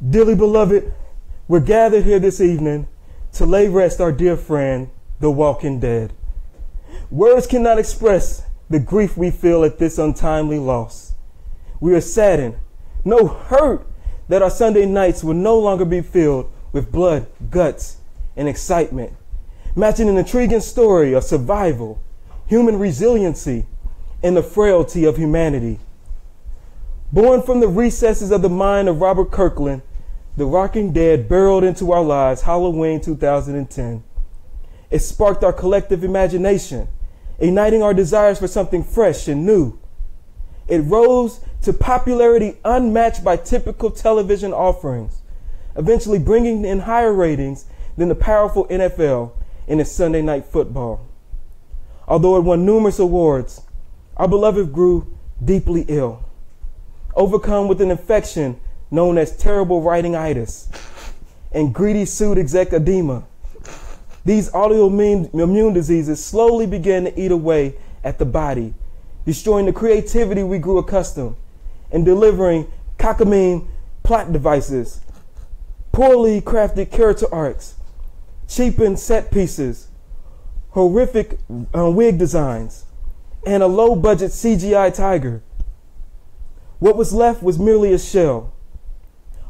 Dearly beloved, we're gathered here this evening to lay rest our dear friend, the walking dead. Words cannot express the grief we feel at this untimely loss. We are saddened, no hurt that our Sunday nights will no longer be filled with blood, guts, and excitement, matching an intriguing story of survival, human resiliency, and the frailty of humanity. Born from the recesses of the mind of Robert Kirkland, The Walking Dead burrowed into our lives Halloween 2010. It sparked our collective imagination, igniting our desires for something fresh and new. It rose to popularity unmatched by typical television offerings, eventually bringing in higher ratings than the powerful NFL in its Sunday Night Football. Although it won numerous awards, our beloved grew deeply ill, overcome with an infection known as terrible writing-itis and greedy suit exec edema. These autoimmune diseases slowly began to eat away at the body, destroying the creativity we grew accustomed and delivering cockamamie plot devices, poorly crafted character arcs, cheapened set pieces, horrific wig designs, and a low-budget CGI tiger. What was left was merely a shell.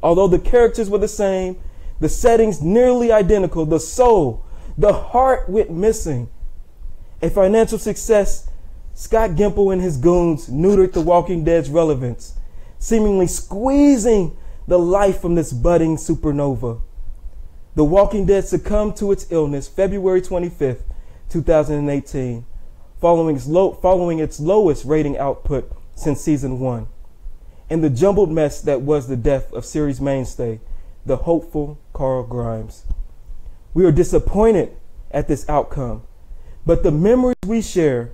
Although the characters were the same, the settings nearly identical, the soul, the heart went missing. A financial success, Scott Gimple and his goons neutered The Walking Dead's relevance, seemingly squeezing the life from this budding supernova. The Walking Dead succumbed to its illness February 25th, 2018, following its lowest rating output since season 1. And the jumbled mess that was the death of series mainstay, the hopeful Carl Grimes. We are disappointed at this outcome, but the memories we share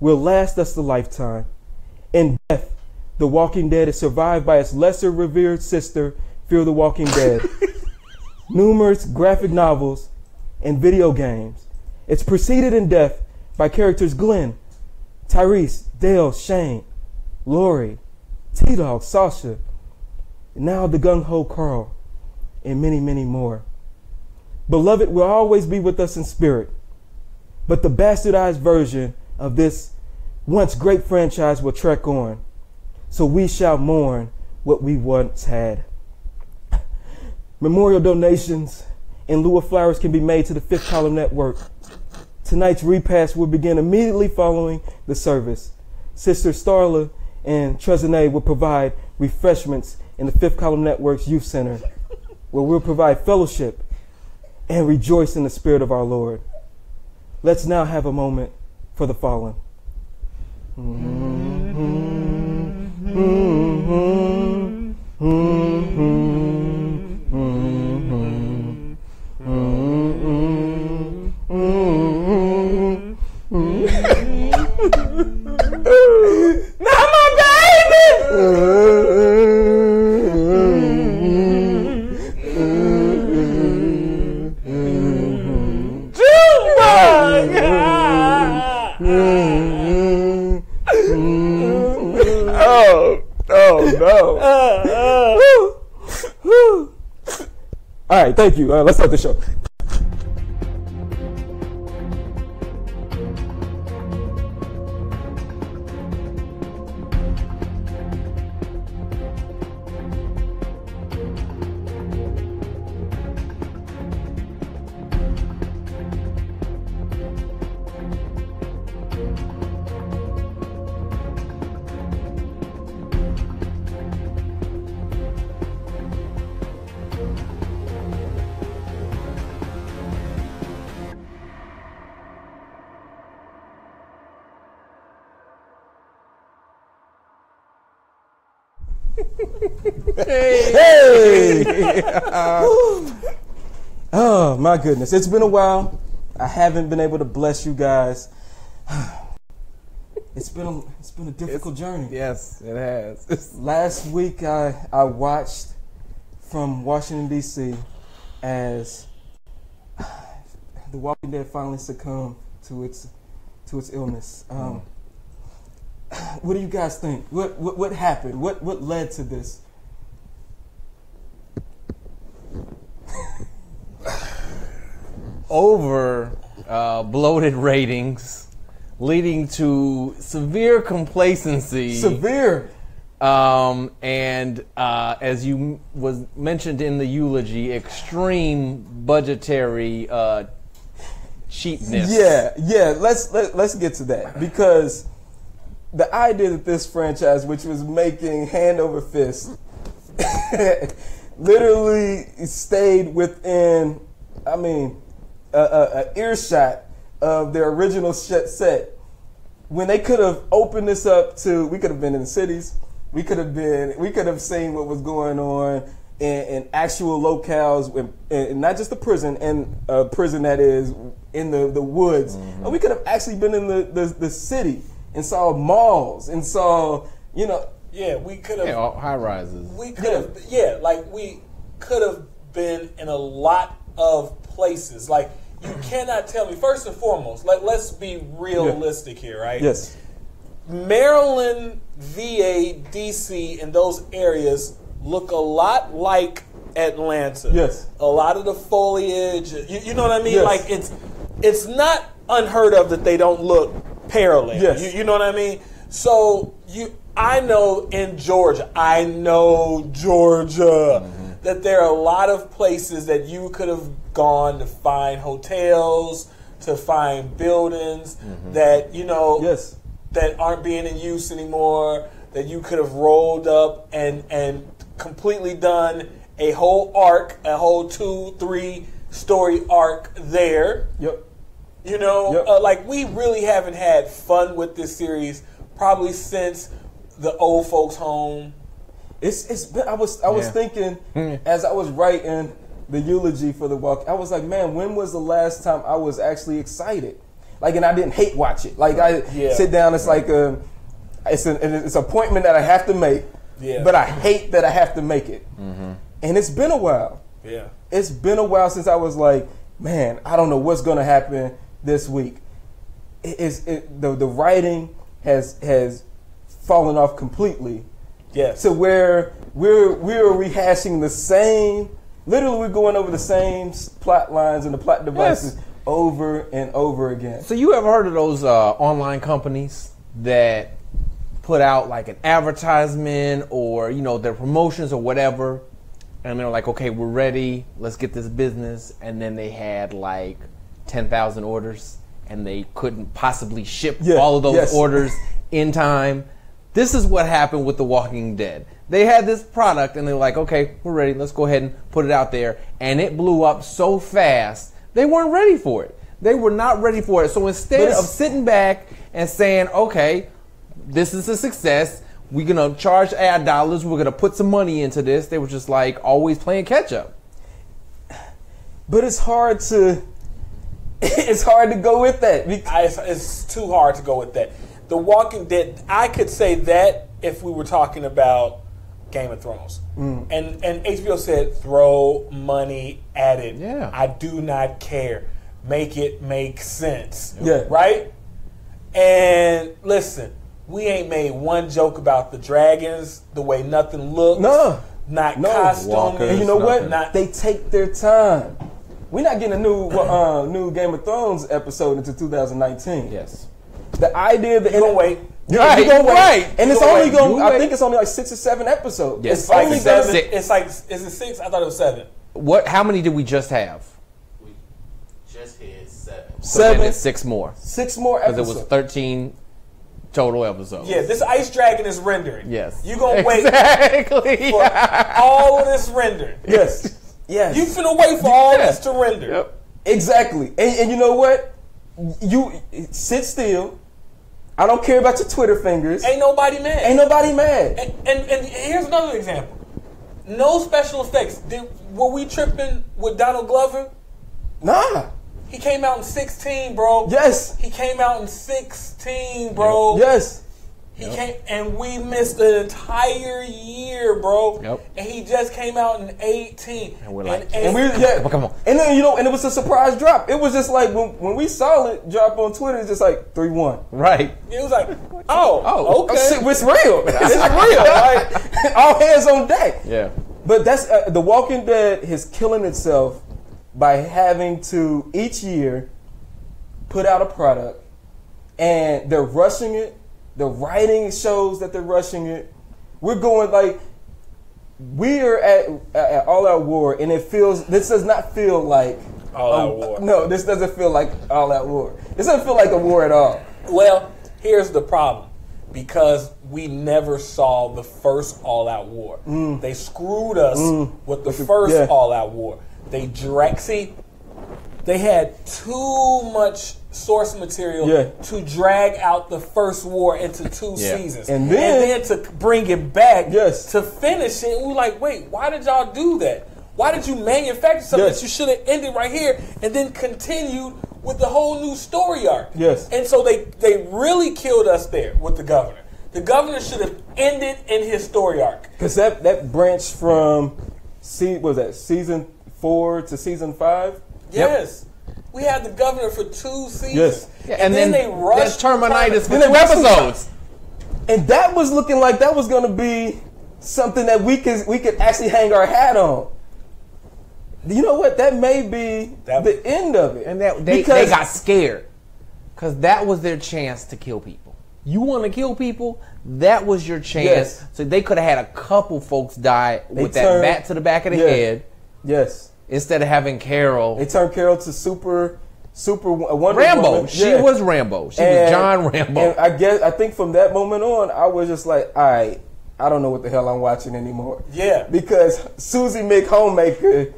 will last us a lifetime. In death, The Walking Dead is survived by its lesser revered sister, Fear the Walking Dead, numerous graphic novels, and video games. It's preceded in death by characters Glenn, Tyrese, Dale, Shane, Lori, T-Dog, Sasha, and now the gung-ho Carl, and many, many more. Beloved will always be with us in spirit, but the bastardized version of this once great franchise will trek on, so we shall mourn what we once had. Memorial donations in lieu of flowers can be made to the Fifth Column Network. Tonight's repast will begin immediately following the service. Sister Starla and Trezene will provide refreshments in the Fifth Column Network's Youth Center, where we'll provide fellowship and rejoice in the Spirit of our Lord. Let's now have a moment for the fallen. Not my baby! Oh no. All right, thank you. Let's start the show. Hey! Oh my goodness, it's been a while. I haven't been able to bless you guys. It's been a difficult journey. Yes, it has. Last week I watched from Washington D.C. as The Walking Dead finally succumbed to its illness. What do you guys think? What happened? What led to this? over bloated ratings, leading to severe complacency. Severe. And as you was mentioned in the eulogy, extreme budgetary cheapness. Yeah. Let's get to that, because the idea that this franchise, which was making hand over fist, literally stayed within, a earshot of their original set. When they could have opened this up to, we could have been in the cities. We could have seen what was going on in actual locales, and not just the prison, and a prison that is in the woods. Mm-hmm. And we could have actually been in the city and saw malls and saw, Yeah, we could have. Yeah, high rises. We could have. Yeah, like we could have been in a lot of places. Like you cannot tell me. First and foremost, like let's be realistic here, right? Yes. Maryland, VA, DC, and those areas look a lot like Atlanta. Yes. A lot of the foliage, you know what I mean? Yes. Like it's not unheard of that they don't look parallel. Yes. You know what I mean? So I know Georgia, that there are a lot of places that you could have gone to find hotels, to find buildings that, Yes. that aren't being in use anymore, that you could have rolled up and completely done a whole arc, a whole 2-3 story arc there. Yep. Yep. Like we really haven't had fun with this series probably since the old folks home. It's been, I was thinking as I was writing the eulogy for the walk, I was like, man, when was the last time I was actually excited? Like, and I didn't hate watch it. Like I sit down, it's like it's an appointment that I have to make. Yeah. But I hate that I have to make it. Mm-hmm. And it's been a while. Yeah. It's been a while since I was like, man, I don't know what's going to happen this week. The writing has fallen off completely. Yes. To where we're rehashing the same. Literally, we're going over the same plot lines and the plot devices over and over again. So you ever heard of those online companies that put out like an advertisement or their promotions or whatever, and they're like, okay, we're ready, let's get this business, and then they had like 10,000 orders and they couldn't possibly ship all of those orders in time? This is what happened with The Walking Dead. They had this product and they're like, okay, we're ready, let's go ahead and put it out there, and it blew up so fast they weren't ready for it. They were not ready for it. So instead of sitting back and saying, okay, this is a success, we're going to charge ad dollars, we're going to put some money into this, they were just like always playing catch up. But it's hard to go with that. It's too hard to go with that. The Walking Dead, I could say that if we were talking about Game of Thrones. And HBO said, throw money at it. Yeah. I do not care. Make it make sense. Yeah. Right? And listen, we ain't made one joke about the dragons, the way nothing looks. No. Not costumes. Walkers, And you know what? Not, They take their time. We're not getting a new Game of Thrones episode until 2019. Yes. The idea that you gonna wait. Yeah, you gonna wait. Right. And it's You gonna only wait. going. You I wait. think it's only like 6 or 7 episodes. Yes. It's only Seven. gonna Six. It's like, is it 6? I thought it was 7. How many did we just have? We just hit 7. So then 7. it's 6 more. 6 more Because episodes. it was 13 total episodes. Yeah, this ice dragon is rendering. Yes. You gonna wait Exactly. for all of this rendering. Yes. Yes. You finna wait for all this to render. Yep. Exactly. And you know what? You sit still. I don't care about your Twitter fingers. Ain't nobody mad. Ain't nobody mad. And here's another example. No special effects. Were we tripping with Donald Glover? Nah. He came out in 16, bro. Yes. He came out in 16, bro. Yes. He came, and we missed an entire year, bro. Yep. And he just came out in 18. And we're like, And we Come on. And then and it was a surprise drop. It was just like when we saw it drop on Twitter, it's just like 3-1. Right. It was like, oh, okay. Shit, it's real. It's real. Like, all hands on deck. Yeah. But that's The Walking Dead is killing itself by having to each year put out a product, and they're rushing it. The writing shows that they're rushing it. We're going like we are at All Out War, and this does not feel like All Out War. No, this doesn't feel like All Out War. This doesn't feel like a war at all. Well, here's the problem. Because we never saw the first All Out War. They screwed us with the first All Out War. They had too much source material to drag out the first war into 2 seasons. And then to bring it back to finish it. We're like, wait, why did y'all do that? Why did you manufacture something that you should have ended right here and then continued with the whole new story arc? Yes. And so they really killed us there with the governor. The governor should have ended in his story arc. Because that branched from season 4 to season 5? Yes. We had the governor for 2 seasons. Yes. Yeah, and then they rushed Terminitis for Then 2 they rushed episodes. And that was looking like that was going to be something that we could actually hang our hat on. You know what? That may be the end of it. And they got scared because that was their chance to kill people. You want to kill people? That was your chance. Yes. So they could have had a couple folks die with that bat to the back of the head. Yes. Instead of having Carol. They turned Carol to super Wonder Rambo. Woman. She was Rambo. She was John Rambo. And I think from that moment on, I was just like, all right, I don't know what the hell I'm watching anymore. Yeah. Because Susie McHomemaker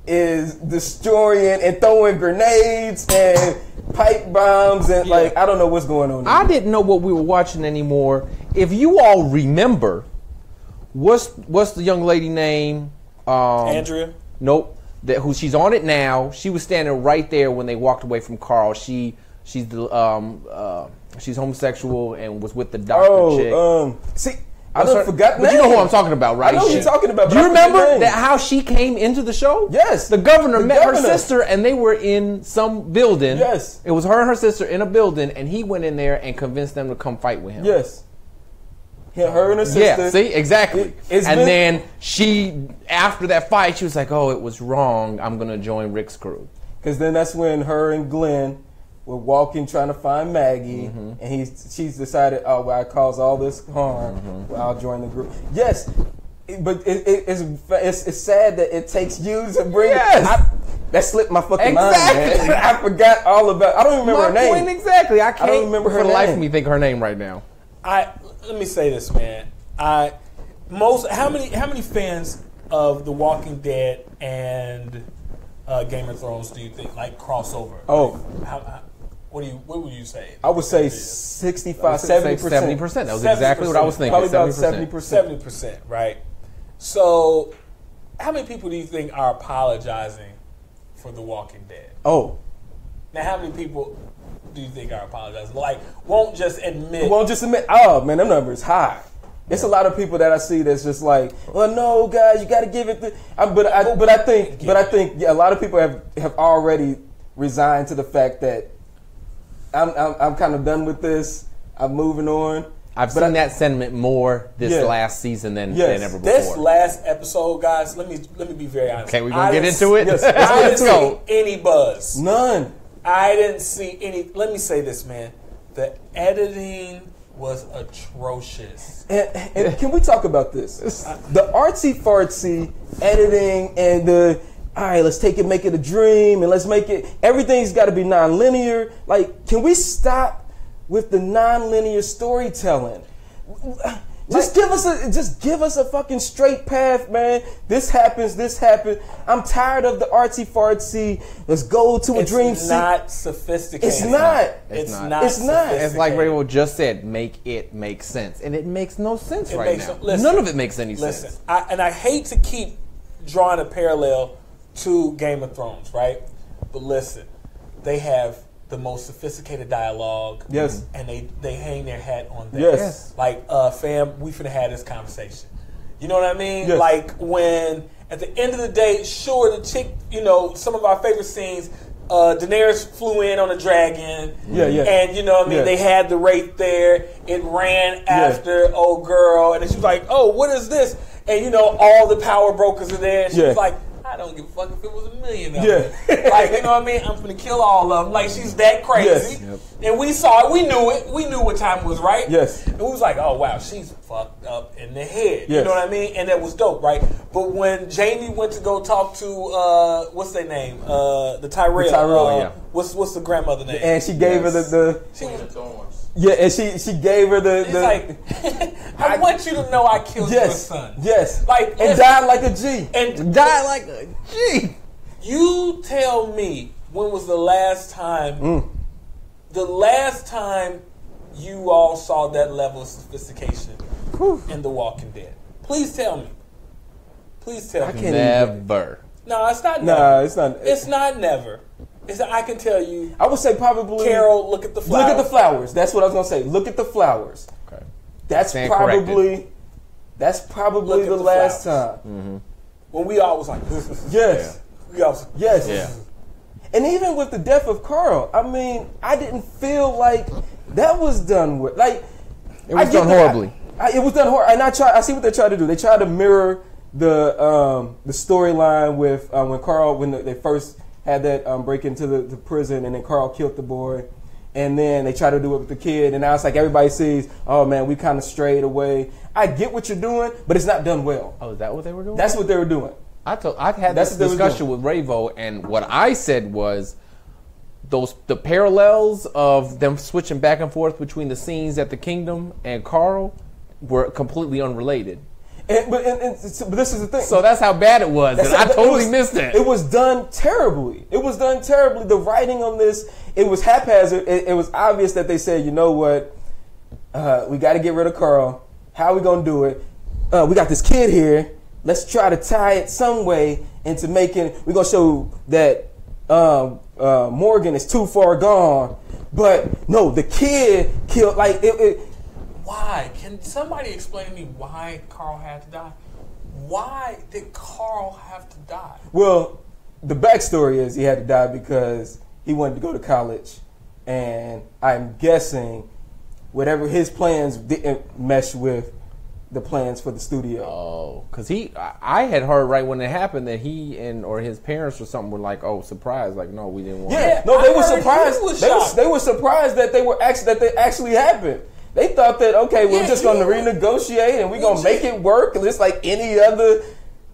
is destroying and throwing grenades and pipe bombs and I don't know what's going on. I didn't know what we were watching anymore. If you all remember, what's the young lady name? Andrea? Nope. Who she's on it now. She was standing right there when they walked away from Carl. She's homosexual and was with the doctor chick. I done forgot. But you know who I'm talking about, right? I know who you're talking about. Do you remember how she came into the show? Yes. The governor met her sister, and they were in some building. Yes. It was her and her sister in a building, and he went in there and convinced them to come fight with him. Yes. Her and her sister. Yeah, see? Exactly. Then she, after that fight, she was like, oh, it was wrong. I'm going to join Rick's crew. Because then that's when her and Glenn were walking trying to find Maggie, and she's decided, oh, well, I caused all this harm. Well, I'll join the group. Yes, but it's sad that it takes you to bring it. That slipped my fucking mind, man. I forgot all about. I don't remember her name. Point exactly. I can't remember her for the life name. of me think her name right now. Let me say this, man. How many fans of The Walking Dead and Game of Thrones do you think like crossover? Oh, what would you say? I would say 65, 70%. 70%. That was exactly what I was thinking. Probably about 70%. 70%, right? So, how many people do you think are apologizing for The Walking Dead? Oh. Now, how many people do you think are apologizing? Like, won't just admit. Oh, man, them numbers high. It's a lot of people that I see that's just like, well, no, guys, you got to give it. But I think a lot of people have already resigned to the fact that I'm kind of done with this. I'm moving on. I've seen that sentiment more this last season than ever before. This last episode, guys, let me be very honest. Okay, we're going to get into it? Yes. I didn't see any buzz. None. I didn't see any. Let me say this, man. The editing was atrocious. And can we talk about this? The artsy-fartsy editing and all right, let's take it, make it a dream, and let's make it, everything's got to be non-linear. Like, can we stop with the non-linear storytelling? Just give us a fucking straight path, man. This happens. I'm tired of the artsy-fartsy. Let's go to a dream sequence. It's not sophisticated. It's not. It's not. It's like Rainbow just said, make it make sense. And it makes no sense right now. None of it makes any sense. I hate to keep drawing a parallel to Game of Thrones, right? But listen, they have the most sophisticated dialogue. Yes. And they hang their hat on that. Yes. Like, fam, we finna have this conversation. You know what I mean? Yes. Like, when, at the end of the day, sure, the chick, some of our favorite scenes, Daenerys flew in on a dragon. Yeah. And, you know what I mean? Yeah. They had the wraith there. It ran after old girl. And then she was like, oh, what is this? And, all the power brokers are there. And she was like, I don't give a fuck if it was $1 million. Yeah. Like, you know what I mean? I'm finna kill all of them. Like, she's that crazy. Yes. Yep. And we saw it. We knew it. We knew what time was right. Yes. And we was like, oh, wow, she's fucked up in the head. You Yes. know what I mean? And that was dope, right? But when Jamie went to go talk to, what's their name? The Tyrell. The Tyrell, yeah. What's the grandmother name? And she gave her the She Queen was, of Thorns. yeah, and she gave her it's the like, I want you to know I killed your yes, son. yes, Like, and listen, died like a G. and Die like a G. you tell me when was the last time you all saw that level of sophistication in The Walking Dead? Please tell me. Please tell me. can't Never. No, it's not Nah, never. it's not. It's not never. I can tell you, I would say probably Carol, look at the flowers. Look at the flowers. That's what I was gonna say. Look at the flowers. Okay. That's Stand probably corrected. Look at the the last flowers. time. When we all was like, Yes, we all was, yes. Yeah. And even with the death of Carl, I mean, I didn't feel like that was done with. Like It was I get done horribly. It was done horribly, and I see what they tried to do. They tried to mirror the storyline with when they first had that break into the prison, and then Carl killed the boy, and then they tried to do it with the kid, and now it's like everybody sees, oh man, we kind of strayed away. I get what you're doing, but it's not done well. Oh, is that what they were doing? That's what they were doing. I've had That's this what they was discussion with Ravo, and what I said was the parallels of them switching back and forth between the scenes at the Kingdom and Carl were completely unrelated. But this is the thing. So that's how bad it was, and I totally missed that. It was done terribly. It was done terribly. The writing on this, it was haphazard. It was obvious that they said, you know what, we got to get rid of Carl. How are we going to do it? We got this kid here. Let's try to tie it some way into making, we're going to show that Morgan is too far gone. But no, the kid killed, like, why? Can somebody explain to me why Carl had to die? Why did Carl have to die? well, the backstory is he had to die because he wanted to go to college. And I'm guessing whatever his plans didn't mesh with the plans for the studio. Oh, because I had heard right when it happened that he or his parents or something were like, oh, surprised, like, no, we didn't want Yeah, it. no, they I were heard surprised. he was They shocked. were surprised that they actually happened. They thought that, okay, we're Yeah, just going to you- renegotiate and we're going to just- make it work just like any other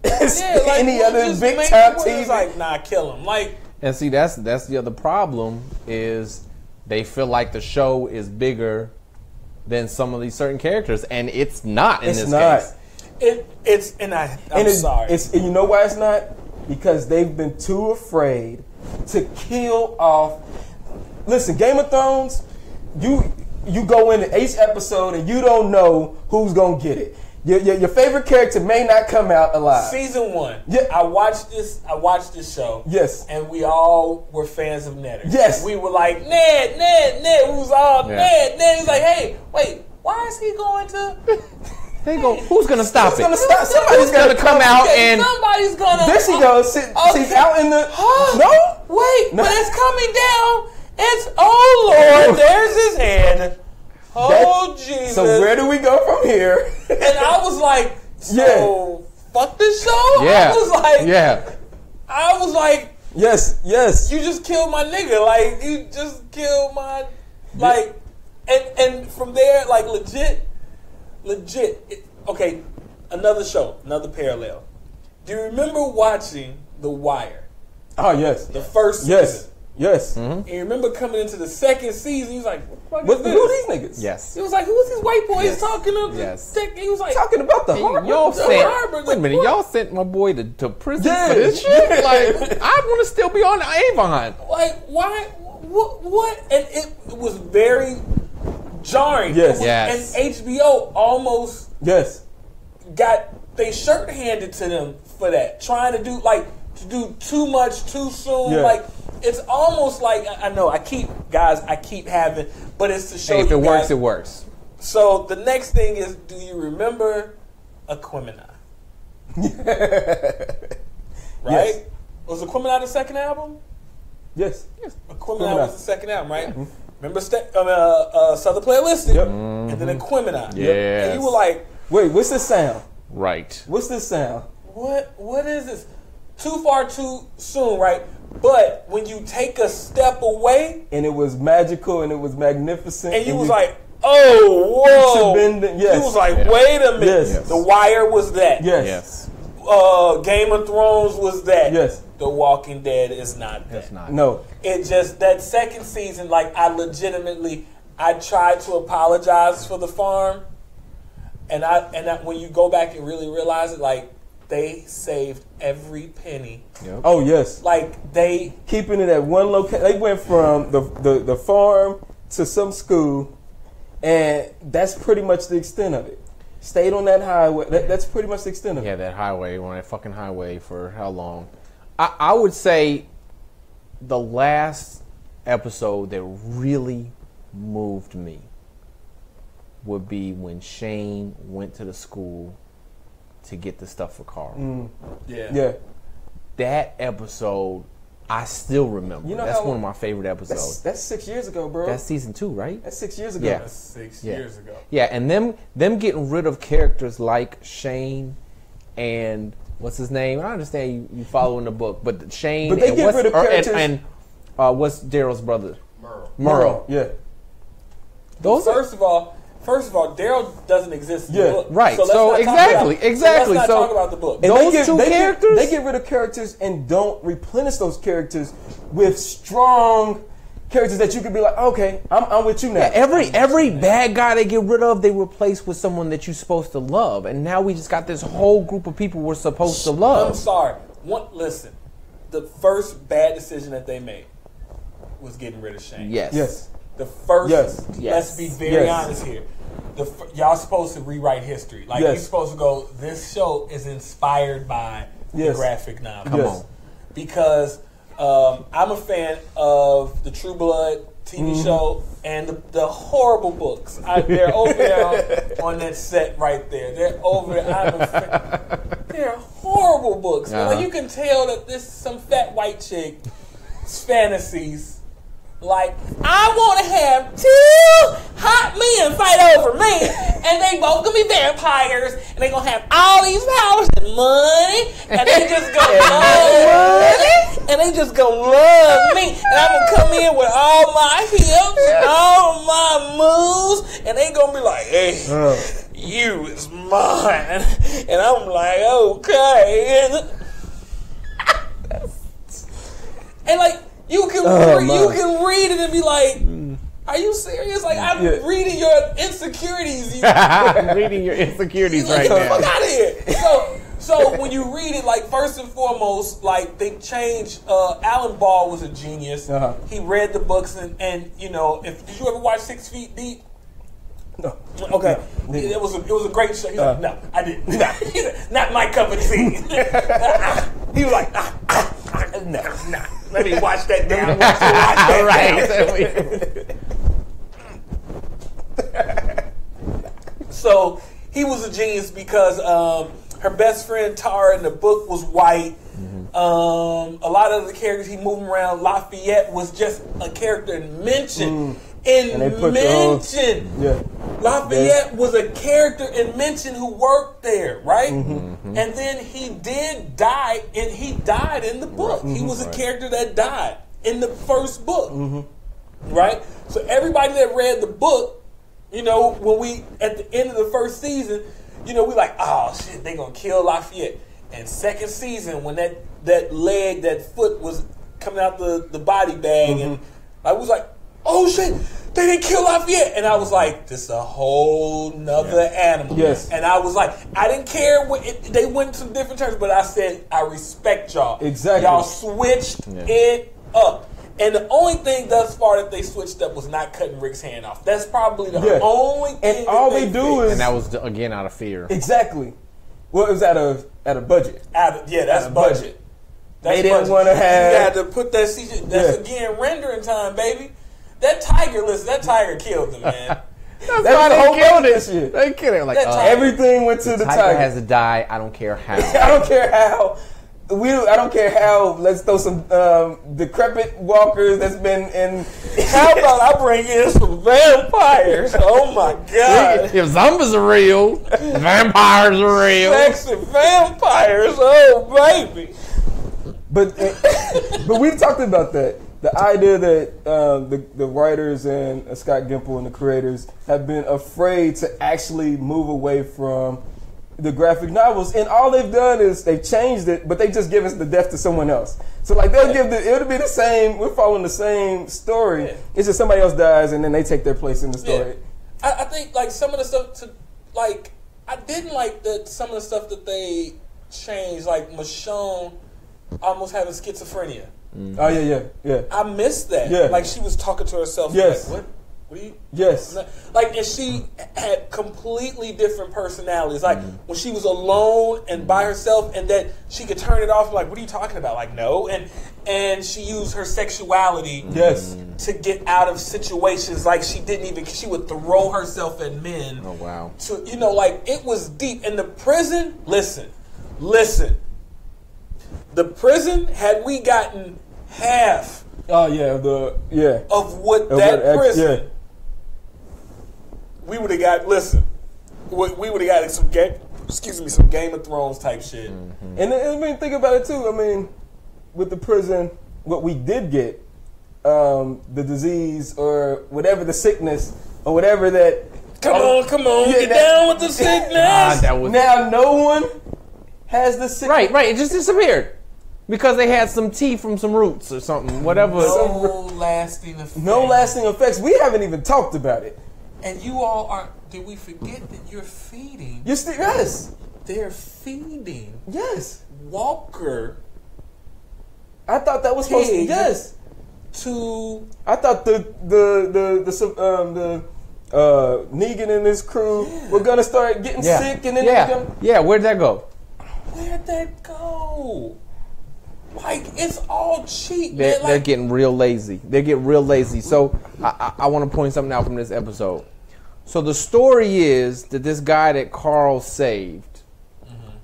any we'll other just big make time it where TV. it's like, nah, kill him. Like, And see, that's the other problem is they feel like the show is bigger than some of these certain characters, and it's not in It's this not. case. I'm sorry. And you know why it's not? Because they've been too afraid to kill off. Listen, Game of Thrones, you go into each episode and you don't know who's gonna get it. Your favorite character may not come out alive. Season 1. Yeah. I watched this show. Yes. And we all were fans of Ned. Yes. We were like, Ned. We was all Yeah. Ned. Ned was like, hey, wait, why is he going to? They go, who's gonna stop Who's it? gonna stop? Somebody's Who's gonna come out and Somebody's gonna. There she goes. She's out in the. No. Wait, No. but it's coming down. It's Lord. There's his hand. Oh Jesus. So where do we go from here? And I was like, so fuck this show. yeah, I was like, Yes. you just killed my nigga. Like, you just killed my, like, and from there, like, legit. Okay, another show, another parallel. Do you remember watching The Wire? Oh yes. The first Yes. season. Yes. And you remember coming into the second season, he was like, what the What, fuck is who are this? these niggas? yes. He was like, who's these white boys Yes. talking to? Yes. He was like, Talking about the harbor. Y'all The sent, harbor, wait a minute, the- y'all sent my boy to prison Yeah. for this shit? Like, I want to still be on Avon. like, why? What? And it was very jarring. Yes. Yes. And HBO almost Yes. got they shirt handed to them for that, trying to do too much too soon. Yeah. Like, it's almost like, I know I keep having, but it's to show Hey, if you it works, guys. it works. So the next thing is, do you remember Aquemini? Right? Yes. Was Aquemini the second album? Yes. Aquemini was the second album, right? Remember Southern Playalistic? Yep. And then Aquemini. Yes. And you were like, Wait, what's this sound? Right. What's this sound? what is this? too far too soon, right? But when you take a step away, And it was magical and it was magnificent. and you was like, oh, whoa. Yes. You was like, wait a minute. Yes. The Wire was that. Yes. Game of Thrones was that. Yes. The Walking Dead is not that. That's not. No. It just, that second season, like, I tried to apologize for the farm. And when you go back and really realize it, like, they saved every penny. Yep. Oh, yes. Like, they, Keeping it at one location. They went from the farm to some school, and that's pretty much the extent of it. Stayed on that highway. That's pretty much the extent of it. Yeah, that highway, on that fucking highway for how long? I would say the last episode that really moved me would be when Shane went to the school to get the stuff for Carl. Yeah. That episode, I still remember. You know That's how- one of my favorite episodes. That's 6 years ago, bro. That's season 2, right? That's 6 years ago. Yeah. that's 6 Yeah. years ago. Yeah, and them getting rid of characters like Shane and what's his name? I understand you following the book, but Shane. But they and get what's- rid of characters- and what's Daryl's brother? Merle. Merle. Yeah. Those are, First of all, Daryl doesn't exist in Yeah. the book. Right. let's So not talk exactly. let's not So- talk about the book. And Those two characters? They get rid of characters and don't replenish those characters with strong characters that you could be like, okay, I'm with you now. yeah, every bad guy they get rid of, they replace with someone that you're supposed to love, and now we just got this whole group of people we're supposed to I'm love. sorry. Listen, the first bad decision that they made was getting rid of Shane. Yes. Yes. The first. Yes. Let's be very Yes. honest here. Y'all supposed to rewrite history. Like Yes. you're supposed to go. This show is inspired by the Yes. graphic novel. Come on. Because I'm a fan of the True Blood TV show and the horrible books. They're over there on that set right there. They're over there. They're horrible books. Uh-huh. Like you can tell that this is some fat white chick's fantasies. Like, I want to have 2 hot men fight over me, and they both gonna be vampires, and they gonna have all these powers and money, and they just gonna love, and they just gonna love me, and I'm gonna come in with all my hips and all my moves, and they gonna be like, hey, you is mine, and I'm like, okay, and like. You can read it and be like, "Are you serious?" Like I'm reading your insecurities. I'm reading your insecurities right Get the fuck now. out of here. So when you read it, like first and foremost, like they changed. Alan Ball was a genius. Uh-huh. He read the books and you know, did you ever watch 6 Feet Deep? No. Okay, it was a great show. He's like, no, I didn't. No. He said, not my cup of tea. He was like, no. Let me watch that down. Right. So he was a genius because her best friend Tara in the book was white. A lot of the characters he moved around. Lafayette was just a character in mention. Yeah. Lafayette was a character in mention who worked there, right? And then he did die, and he died in the book. He was a character that died in the first book, right? So everybody that read the book, you know, when we at the end of the first season, you know, we like, oh shit, they gonna kill Lafayette. And second season, when that foot was coming out the body bag, and I was like, oh shit, they didn't kill Lafayette. And I was like, this is a whole nother animal. Yes. And I was like, I didn't care they went some different terms, but I said, I respect y'all. Exactly. Y'all switched it up. And the only thing thus far that they switched up was not cutting Rick's hand off. That's probably the only thing. And all they do is And that was again out of fear. exactly. Well, it was out of budget. That's budget. That's They didn't budget. wanna have- You had to put that CG. That's again rendering time, baby. That tiger killed them, man. That's That why was the they whole killed point of it. this shit. They killed it. Like That tiger- Everything went to the tiger. has to die. I don't care how. I don't care how. I don't care how. Let's throw some decrepit walkers that's been in. How about I bring in some vampires? Oh my god. If zombies are real, vampires are real. Sexy vampires, oh baby. But we've talked about that. The idea that the writers and Scott Gimple and the creators have been afraid to actually move away from the graphic novels, and all they've done is they've changed it, but they just give us the death to someone else. So like they'll it'll be the same. We're following the same story. Yeah. It's just somebody else dies, and then they take their place in the story. Yeah. I think like some of the stuff I didn't like that some of the stuff that they changed, like Michonne almost having schizophrenia. Mm-hmm. Oh yeah. I missed that. Yeah. Like she was talking to herself. Yes. Like, what are you? Yes. Like, and she had completely different personalities. Like when she was alone and by herself, and that she could turn it off. Like, what are you talking about? Like, no. And she used her sexuality. Yes. To get out of situations. Like she would throw herself at men. Oh wow. To like it was deep. In the prison, listen. The prison, had we gotten half of what that prison, we would have got. We would have got some Game of Thrones type shit. Mm-hmm. And I mean, think about it too. I mean, with the prison, what we did get, the disease or whatever, the sickness or whatever that. Come on, get down with the sickness. Now no one has the sickness. Right. It just disappeared. Because they had some tea from some roots or something, whatever. No lasting effects. No lasting effects. We haven't even talked about it. And you all are. Did we forget that you're feeding? Yes. They're feeding. Yes. Walker. I thought that was supposed to. Yes. I thought the Negan and his crew were gonna start getting sick, and then where'd that go? Where'd that go? Like, it's all cheap, man. They're getting real lazy. So I want to point something out from this episode. So the story is that this guy that Carl saved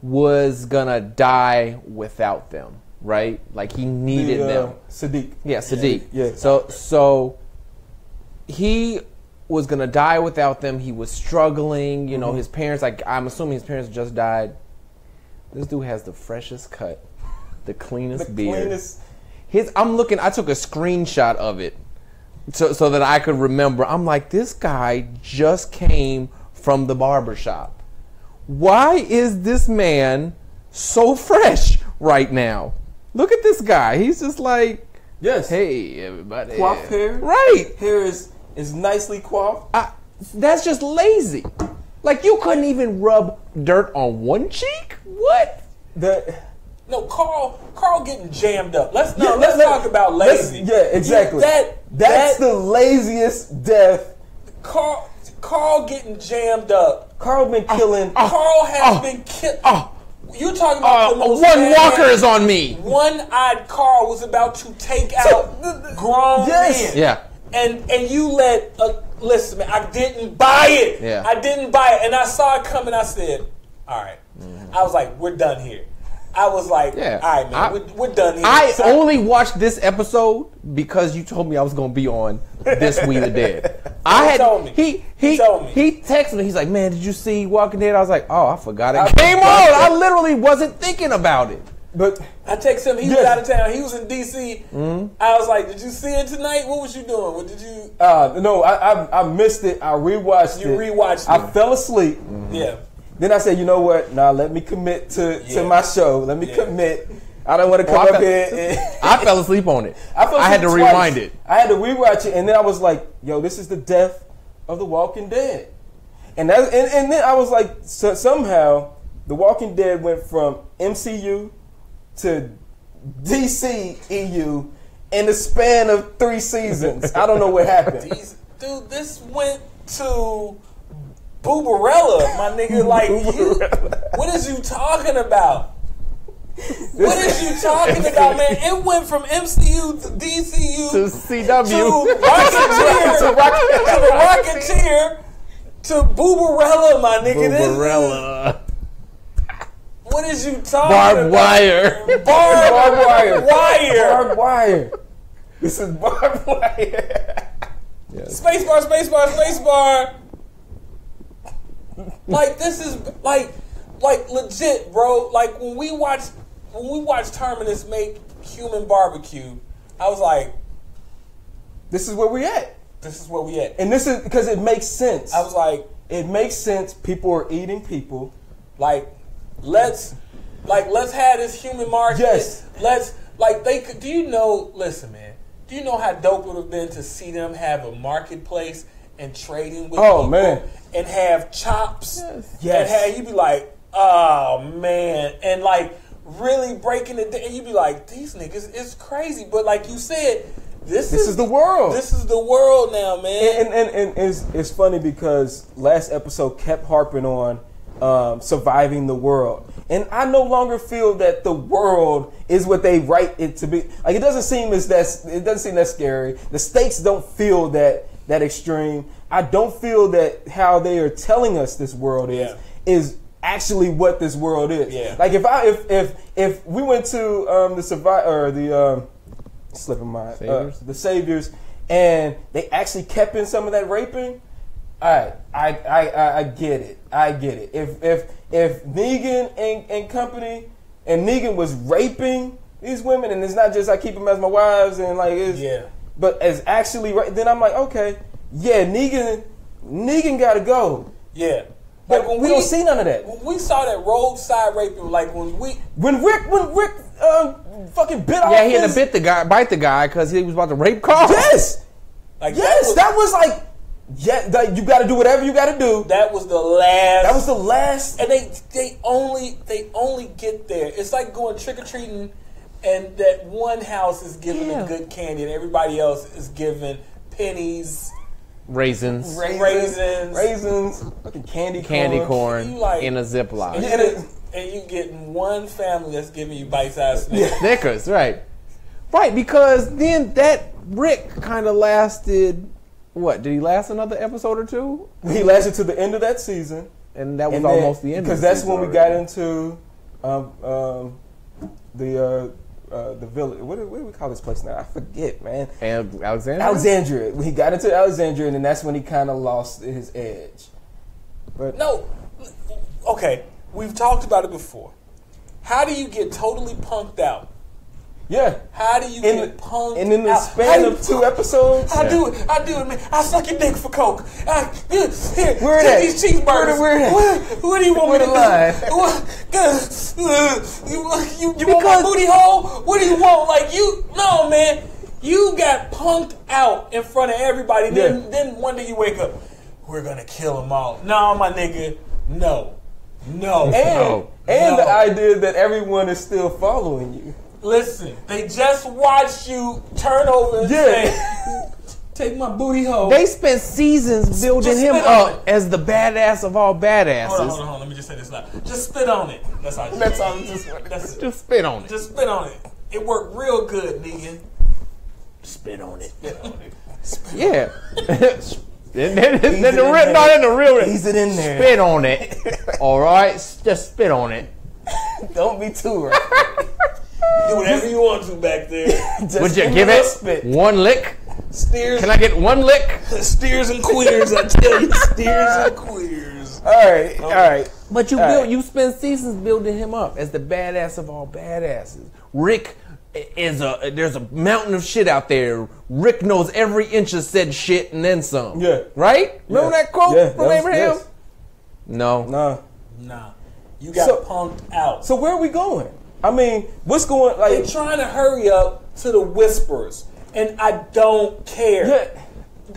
was gonna die without them, right? Like he needed them. Sadiq. Yeah, Sadiq. Yeah. So he was gonna die without them. He was struggling. You know, his parents. I'm assuming his parents just died. This dude has the freshest cut. The cleanest beard. I took a screenshot of it so that I could remember. I'm like, this guy just came from the barbershop. Why is this man so fresh right now? Look at this guy. He's just like, hey, everybody. Coiffed hair. Right. Hair is nicely coiffed. That's just lazy. Like, you couldn't even rub dirt on one cheek? What? No, Carl getting jammed up. Let's talk about lazy. Yeah, exactly. That's the laziest death. Carl getting jammed up. Carl been killing. Carl has been killed. You're talking about the most one walker is on me. One-eyed Carl was about to take out grown men. Yeah. And you let listen, man. I didn't buy it. Yeah. I didn't buy it, and I saw it coming. I said, "All right." I was like, "We're done here." I was like, "All right, man, we're done here." I only watched this episode because you told me I was going to be on This We the Dead. He told me. He texted me. He's like, "Man, did you see Walking Dead?" I was like, "Oh, I forgot it came on." I literally wasn't thinking about it. But I texted him. He was out of town. He was in D.C. I was like, "Did you see it tonight? What was you doing? What did you?" No, I missed it. I rewatched it. You rewatched it. I fell asleep. Yeah. Then I said, you know what? Nah, let me commit to my show. Let me commit. I don't want to come up here. I fell asleep on it. I had to rewind it. I had to rewatch it, and then I was like, yo, this is the death of The Walking Dead. And then I was like, somehow The Walking Dead went from MCU to DCEU in the span of 3 seasons. I don't know what happened. Dude, this went to Booberella, my nigga. Like, what is you talking about? What is you talking about, man? It went from MCU to DCU to CW to Rocketeer to Booberella, my nigga. Booberella. What is you talking about? Barbed wire. This is barbed wire. Yes. Spacebar. Like, this is like legit, bro. Like when we watch Terminus make human barbecue, I was like, This is where we at. this is where we at. And this is because it makes sense. I was like, It makes sense. People are eating people. Like, let's have this human market. Yes. Do you know, listen, man, do you know how dope it would have been to see them have a marketplace and trading with people man. and have chops? Yes. And you'd be like, oh, man. And like, really breaking it down. And you'd be like, these niggas is crazy. But like you said, this is the world. This is the world now, man. And it's funny because last episode kept harping on surviving the world. And I no longer feel that the world is what they write it to be. Like, it doesn't seem that scary. The stakes don't feel that extreme. I don't feel that how they are telling us this world is actually what this world is. Yeah. Like, if we went to the Saviors, and they actually kept in some of that raping, I get it. I get it. If Negan and company, and Negan was raping these women, and it's not just I keep them as my wives and like but as actually then I'm like, okay, yeah, Negan got to go. Yeah. But we don't see none of that. When we saw that roadside raping, like when Rick fucking bit off. Yeah, he had to bite the guy because he was about to rape Carl. Yes, like that was like. Yeah, you got to do whatever you got to do. That was the last. That was the last. And they only get there. It's like going trick or treating, and that one house is giving the good candy, and everybody else is giving pennies, raisins, fucking candy corn like, in a Ziploc, and you getting one family that's giving you bite-sized Snickers, right? Because then that Rick kind of lasted. What, did he last another episode or two? He lasted to the end of that season. And that was almost the end of the season. Because that's when we got into the village. What do we call this place now? I forget, man. And Alexandria? Alexandria. He got into Alexandria, and then that's when he kind of lost his edge. But no. Okay, we've talked about it before. How do you get totally punked out? Yeah. How do you get punked out? And in the span of 2 episodes? I do it, man. I suck your dick for coke. Here, where take these cheeseburgers. Where do you want me to lie? You want my booty hole? What do you want? No, man. You got punked out in front of everybody. Then one day you wake up, we're going to kill them all. No, my nigga. No. And the idea that everyone is still following you. Listen, they just watched you turn over and say, take my booty hole. They spent seasons building him up as the badass of all badasses. Hold on. Let me just say this loud. Just spit on it. That's all. Just spit on it. Just spit on it. It worked real good, Negan. Spit on it. Yeah. Then the real. He's in there. Spit on it. All right, just spit on it. Don't be too right. Do whatever you want to back there. Would you give it one lick? Steers. Can I get one lick? Steers and queers, I tell you. Steers and queers. All right. But you spend seasons building him up as the badass of all badasses. Rick there's a mountain of shit out there. Rick knows every inch of said shit and then some. Yeah. Right? Remember that quote from Abraham? Yes. No. Nah. You got punked out. So where are we going? I mean, what's going They're trying to hurry up to the Whisperers, and I don't care. Yeah.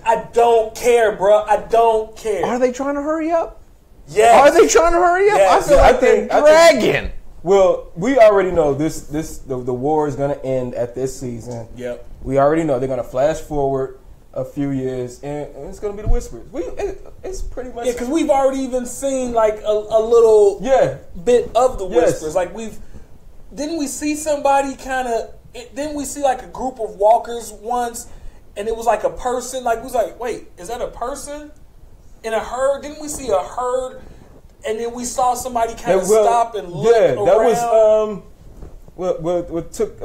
I don't care, bro. I don't care. Are they trying to hurry up? Yes. Are they trying to hurry up? Yes. I feel like they're dragging. Well, we already know the war is going to end at this season. Yep. We already know they're going to flash forward a few years, and it's going to be the Whisperers. It's pretty much because we've already even seen like a little bit of the Whisperers. Like didn't we see somebody didn't we see like a group of walkers once, and it was like a person. Like we was like, wait, is that a person in a herd? Didn't we see a herd? And then we saw somebody kind of stop and look around. That was what took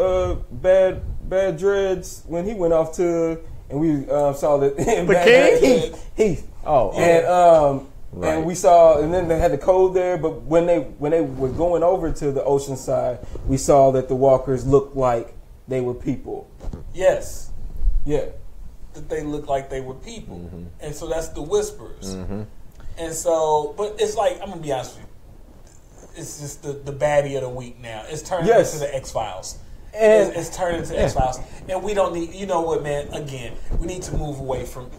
Bad Dreads when he went off to, and we saw that the king Heath. Oh, and right. And we saw, and then they had the code there. But when they were going over to the ocean side, we saw that the walkers looked like they were people. Yes. Yeah. That they looked like they were people. And so that's the Whisperers. And so, but it's like, I'm going to be honest with you. It's just the baddie of the week now. It's turned into the X-Files. And it's turned into X-Files. And we don't need, you know what, man, again, we need to move away from,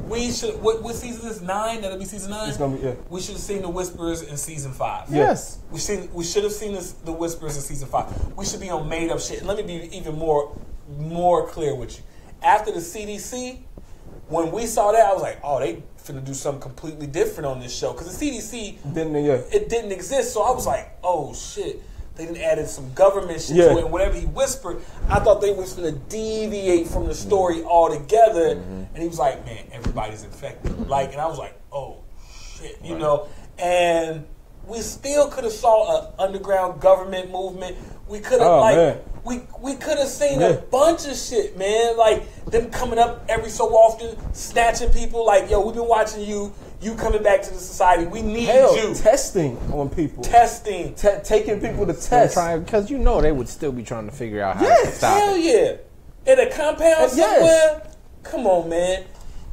we should, what season is 9? That'll be season 9? it's gonna be We should have seen the Whisperers in season 5. Yes. We should have seen the Whisperers in season 5. We should be on made up shit. And let me be even more clear with you. After the CDC, when we saw that, I was like, oh, they finna do something completely different on this show. Because the CDC, it didn't exist. So I was like, oh, shit. They done added some government shit to it. And whatever he whispered, I thought they was finna deviate from the story altogether. And he was like, man, everybody's infected. Like, and I was like, oh, shit. You know? And we still could have saw an underground government movement. We could have, we could have seen a bunch of shit, man. Like, them coming up every so often, snatching people. Like, yo, we've been watching you. You coming back to the society. We need you. Testing on people. Testing. Taking people to test. Because you know they would still be trying to figure out how to stop Hell it. yeah. In a compound somewhere? Come on, man.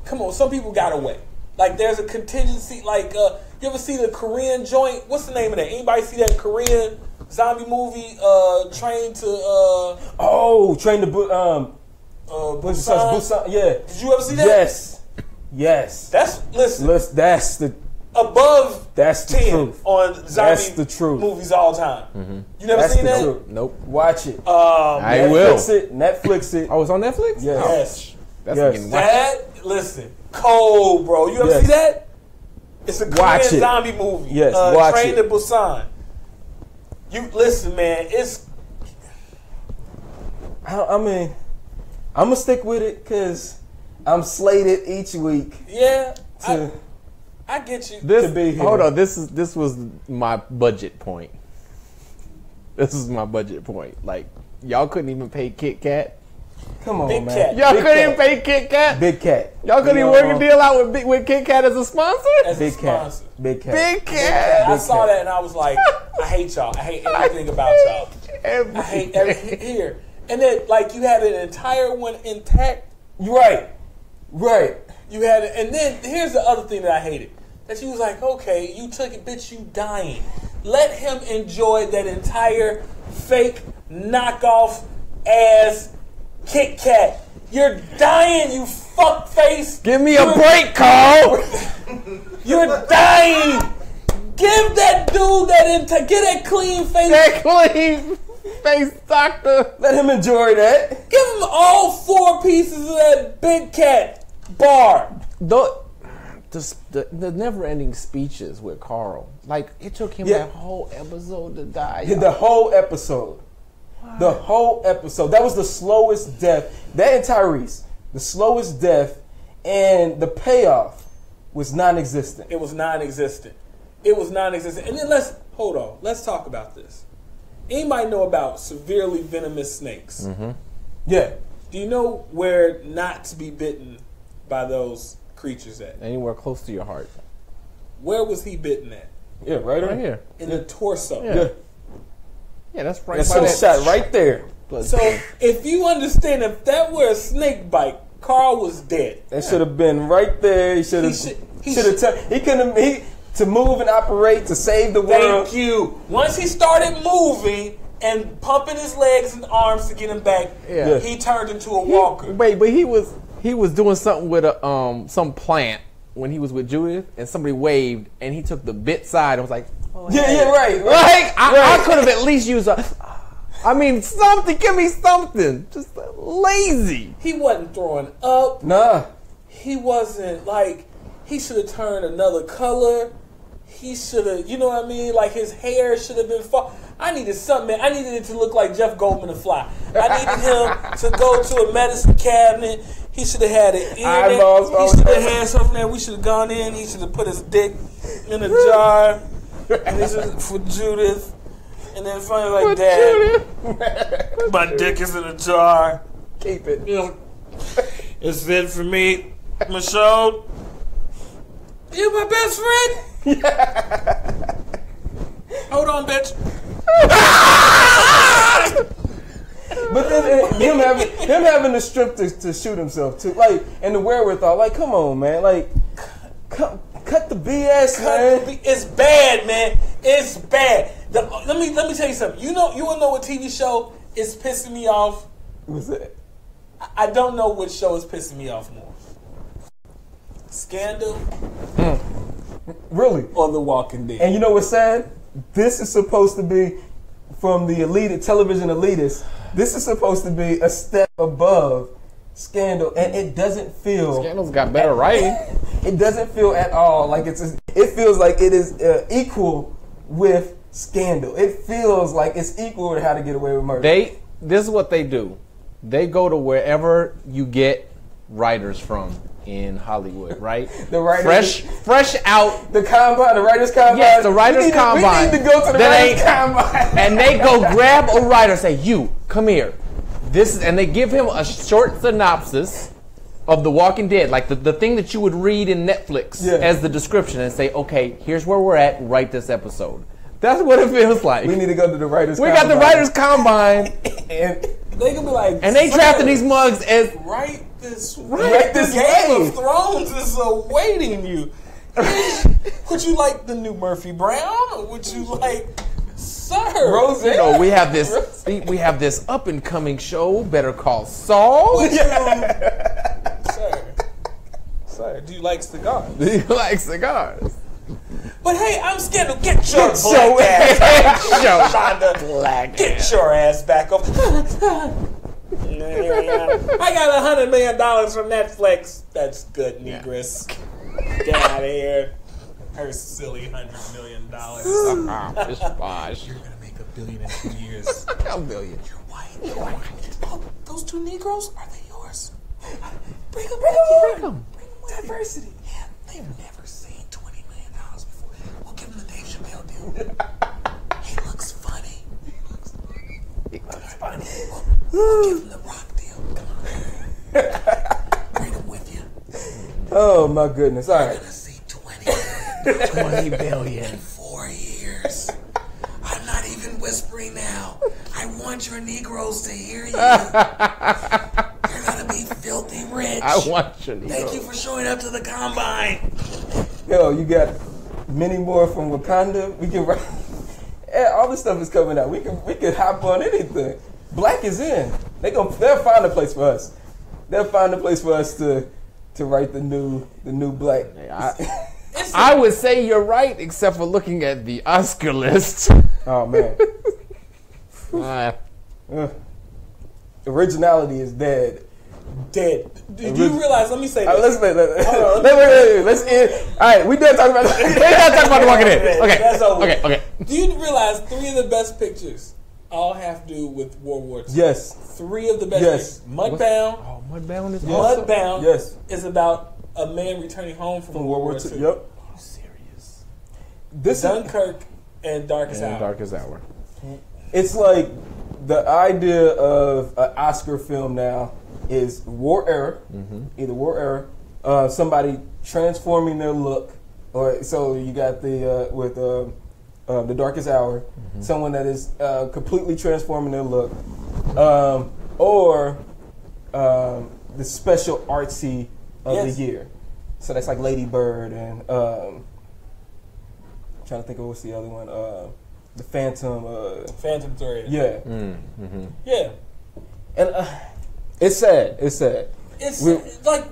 Come on. Some people got away. Like, there's a contingency. Like, you ever see the Korean joint? What's the name of that? Anybody see that Korean zombie movie, Train to... Train to Busan. Yeah. Did you ever see that? Yes. That's the above that's the 10 truth. on zombie That's the truth. movies all time. You never That's seen the that? truth. Nope. Watch it. I will. Netflix it. Oh, it's on Netflix? Yes. That's Yes. getting That, listen, cold, bro. You ever see that? It's a Watch Korean it. zombie movie. Yes, watch Train it. to Busan. You listen, man. It's I mean, I'm gonna stick with it because I'm slated each week to I get you. to be here. Hold on, this was my budget point. This is my budget point. Like, y'all couldn't even pay Kit Kat. Come on, Big man. Cat. Y'all Big couldn't even Cat. pay Kit Kat. Big Cat. Y'all couldn't even work a deal out with Kit Kat as a sponsor. As a Big Cat. sponsor. Big Cat. Big Cat. I Big saw Cat. that and I was like, I hate y'all. I hate everything about y'all. I hate everything here. And then, like, you had an entire one intact. Right. You had it, and then here's the other thing that I hated. That you was like, okay, you took it, bitch, you dying. Let him enjoy that entire fake knockoff ass Kit Kat. You're dying, you fuck face. Give me a break, Carl. You're dying. Give that dude get that clean face. That clean face doctor. Let him enjoy that. Give him all 4 pieces of that Big Cat bar. The never-ending speeches with Carl. Like, it took him Yeah. that whole episode to die. The whole episode. The whole episode. That was the slowest death. That and Tyrese. The slowest death, and the payoff was non-existent. It was non-existent. It was non-existent. And then let's talk about this. Anybody know about severely venomous snakes? Yeah. Do you know where not to be bitten by those creatures at? Anywhere close to your heart. Where was he bitten at? Yeah, right Here. In the torso. Yeah. Yeah, that's right. That's by some that shot right there. So if you understand, if that were a snake bite, Carl was dead. That should have been right there. He should have. He couldn't. To move and operate to save the world. Thank you. Once he started moving and pumping his legs and arms to get him back, Yeah. he turned into a walker. Wait, but he was doing something with some plant when he was with Judith, and somebody waved, and he took the bit side and was like, oh, hey. Right. Like, I could have at least used something. Give me something. Just lazy. He wasn't throwing up. Nah. He wasn't like, he should have turned another color. He should have, you know what I mean? Like, his hair should have been I needed something, man. I needed it to look like Jeff Goldman to fly. I needed him to go to a medicine cabinet. He should have had an ear there. He should have had something there. We should have gone in. He should have put his dick in a jar. And this is for Judith. And then finally, like, Dad, my dick is in a jar. Keep it. You know, it's it for me. Michelle, you my best friend? Hold on, bitch. But then, him having the strength to shoot himself too, like, and the wherewithal. Like, come on, man. Like, cut the BS, man. It's bad, man. It's bad. Let me tell you something. You wanna know what TV show is pissing me off? What's that? I don't know which show is pissing me off more. Scandal Really? or The Walking Dead? And you know what's sad? This is supposed to be from the elite television elitists. This is supposed to be a step above Scandal, and it doesn't feel. Scandal's got better writing. It doesn't feel at all like it's. It feels like it is equal with Scandal. It feels like it's equal to How to Get Away with Murder. This is what they do. They go to wherever you get writers from in Hollywood, right? The writers, fresh out. The combine, the writers' combine. Yes, the writers' combine. We need to go to the writers' combine. And they go grab a writer, say, "You come here." And they give him a short synopsis of The Walking Dead, like the thing that you would read in Netflix as the description, and say, "Okay, here's where we're at. Write this episode." That's what it feels like. We need to go to the writers' We combine. got the writers' combine, and they can be like, and they drafted these mugs as write this Game of Thrones is awaiting you. Would you like the new Murphy Brown, or would you like Sir? Rose? You know, we have this up and coming show, Better Call Saul. Sir, do you like cigars? Do you like cigars? But hey, I'm Scandal. Get your Show. Shonda. Get your ass back up. I got $100 million from Netflix. That's good, Negress. Get out of here. Her silly $100 million. You're gonna make $1 billion in 2 years. $1 billion. You're white. Oh, those two Negroes, are they yours? Bring them. Diversity. Yeah, they've never seen $20 million before. We'll give them the Dave Chappelle deal. He looks funny. We'll give him the Rock deal. Come on. Bring him with you. Oh my goodness! All You're right. gonna see 20 billion. in 4 years. I'm not even whispering now. I want your Negroes to hear you. You're gonna be filthy rich. I want your Negroes. Thank you for showing up to the combine. Yo, you got many more from Wakanda. We can write. Yeah, all this stuff is coming out. We can hop on anything. Black is in. They'll find a place for us. They'll find a place for us to write the new Black. I would say you're right, except for looking at the Oscar list. Oh man. Originality is dead. Dead. Did you realize? Let me say this. Let's end. All right, we done talking about. We're not talking about The Walking Dead. Okay. That's over. Okay. Do you realize 3 of the best pictures all have to do with World War II? Yes. 3 of the best Yes. pictures. Mudbound. Oh, Mudbound is Mudbound Awesome. Yes. is about a man returning home from World War II. Yep. Are you serious? This Dunkirk and Darkest Hour. Darkest Hour. It's like the idea of an Oscar film now is war era, either war era, somebody transforming their look, or so you got the with the Darkest Hour, someone that is completely transforming their look, or the special artsy of Yes. the year. So that's like Lady Bird and trying to think of what's the other one, the Phantom. Phantom Thread. Yeah, Yeah. and it's sad. It's sad. It's We- like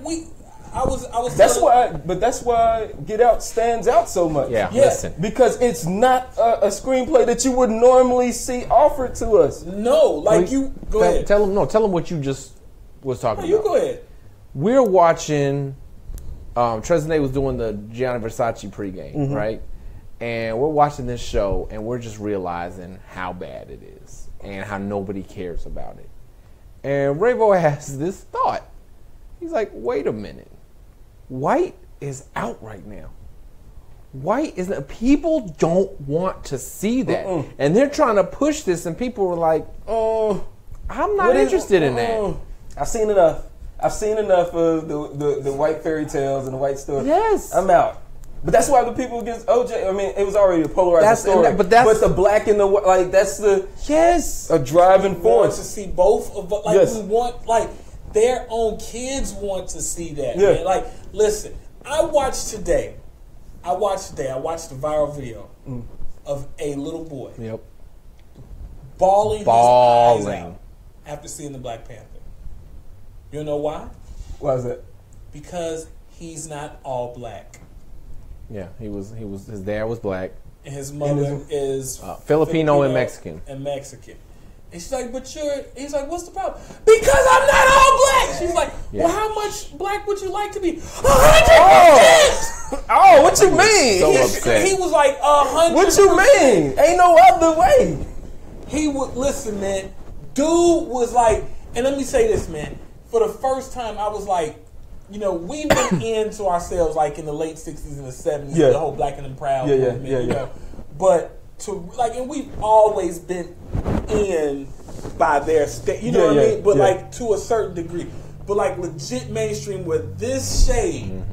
I was. That's telling- why. But that's why Get Out stands out so much. Yeah, Yeah. listen. Because it's not a screenplay that you would normally see offered to us. No, like you. Go ahead. Tell them what you just was talking No, about. you go ahead. We're watching. Tresnay was doing the Gianni Versace pregame, right? And we're watching this show, and we're just realizing how bad it is and how nobody cares about it. And Ravo has this thought. He's like, wait a minute. White is out right now. White is not, people don't want to see that. And they're trying to push this, and people were like, oh, I'm not interested in that. I've seen enough. I've seen enough of the white fairy tales and the white stories. Yes. I'm out. But that's why the people against OJ. I mean, it was already a polarized story. But that's the black and the white, like that's the yes. a driving We want to force. see both of like Yes. we want like their own kids want to see that. Yeah. Man. Like, listen, I watched the viral video of a little boy Yep. bawling his eyes Bawling. out after seeing the Black Panther. You know why? Why is that? Because he's not all black. Yeah, he was. His dad was black. And his mother is Filipino and Mexican. And Mexican. And she's like, he's like, what's the problem? Because I'm not all black. She's like, Yeah. well, how much black would you like to be? 100%. Oh, what you mean? so upset. He was like 100%. What you mean? Ain't no other way. He would listen, man. Dude was like, and let me say this, man. For the first time, I was like, you know, we've been into ourselves like in the late '60s and the '70s, Yeah. the whole Black and Proud Yeah, movement, yeah, you yeah. know. But to like, and we've always been in by their state, you know Yeah, what I yeah, mean? But yeah. like to a certain degree, but like legit mainstream where this shade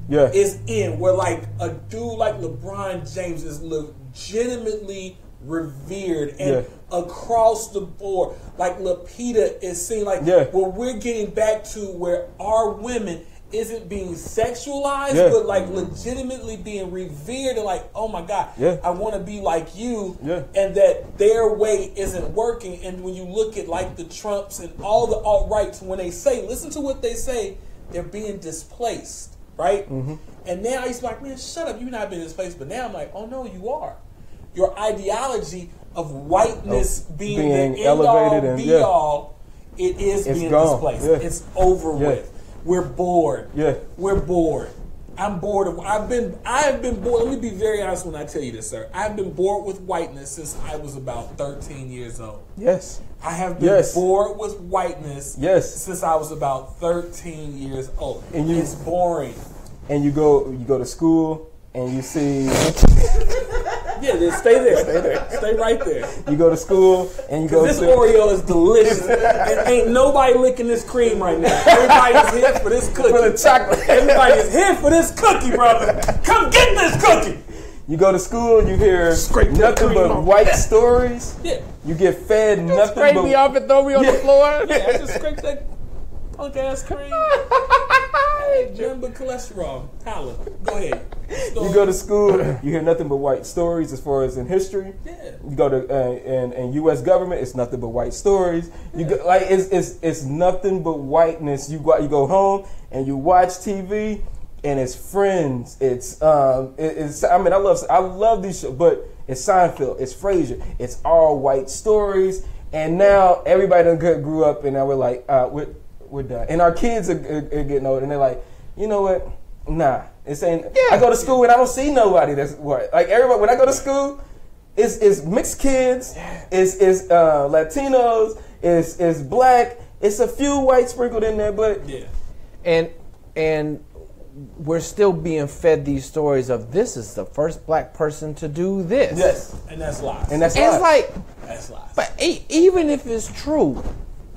Yeah. is in, where like a dude like LeBron James is legitimately revered and Yeah. across the board, like Lupita is seen, like Yeah. where we're getting back to where our women isn't being sexualized, Yeah. but like legitimately being revered and like, oh my God, Yeah. I want to be like you, Yeah. and that their way isn't working. And when you look at like the Trumps and all the alt-rights, when they say, listen to what they say, they're being displaced, right? Mm-hmm. And now he's like, man, shut up, you're not being displaced. But now I'm like, oh no, you are. Your ideology of whiteness being the end elevated all, and be all, it is It's being gone. displaced. Yeah. It's over Yeah. with. We're bored. Yeah. We're bored. I'm bored of. I have been bored. Let me be very honest when I tell you this, sir. I've been bored with whiteness since I was about 13 years old. Yes. I have been Yes. bored with whiteness Yes. since I was about 13 years old. And you- it's boring. And you go to school and you see Yeah, just stay there. Stay there. Stay right there. you go to school and you go This to Oreo is delicious. And ain't nobody licking this cream right now. Everybody's here for this cookie. for the chocolate. Everybody is here for this cookie, brother. Come get this cookie. You go to school, you hear Scrape that nothing cream but off. white stories. Yeah. You get fed nothing Scrape but me off and throw me on the floor. Yeah, I just scraped that punk ass cream. Hey, nothing but cholesterol. Holla. Go ahead. You go to school, you hear nothing but white stories as far as in history. Yeah. You go to in U.S. government, it's nothing but white stories. You go, like it's nothing but whiteness. You go home and you watch TV, and it's Friends. It's I mean I love these shows, but it's Seinfeld, it's Frasier, it's all white stories. And now everybody done grew up, and now we're like we're done. And our kids are getting old, and they're like, you know what? Nah, it's ain't. I go to school and I don't see nobody that's white. Like everybody, when I go to school, it's mixed kids, it's Latinos, it's black, it's a few white sprinkled in there, but Yeah. And we're still being fed these stories of this is the first black person to do this. yes, And that's lies. and that's And it's lies. like, That's lies. but even if it's true,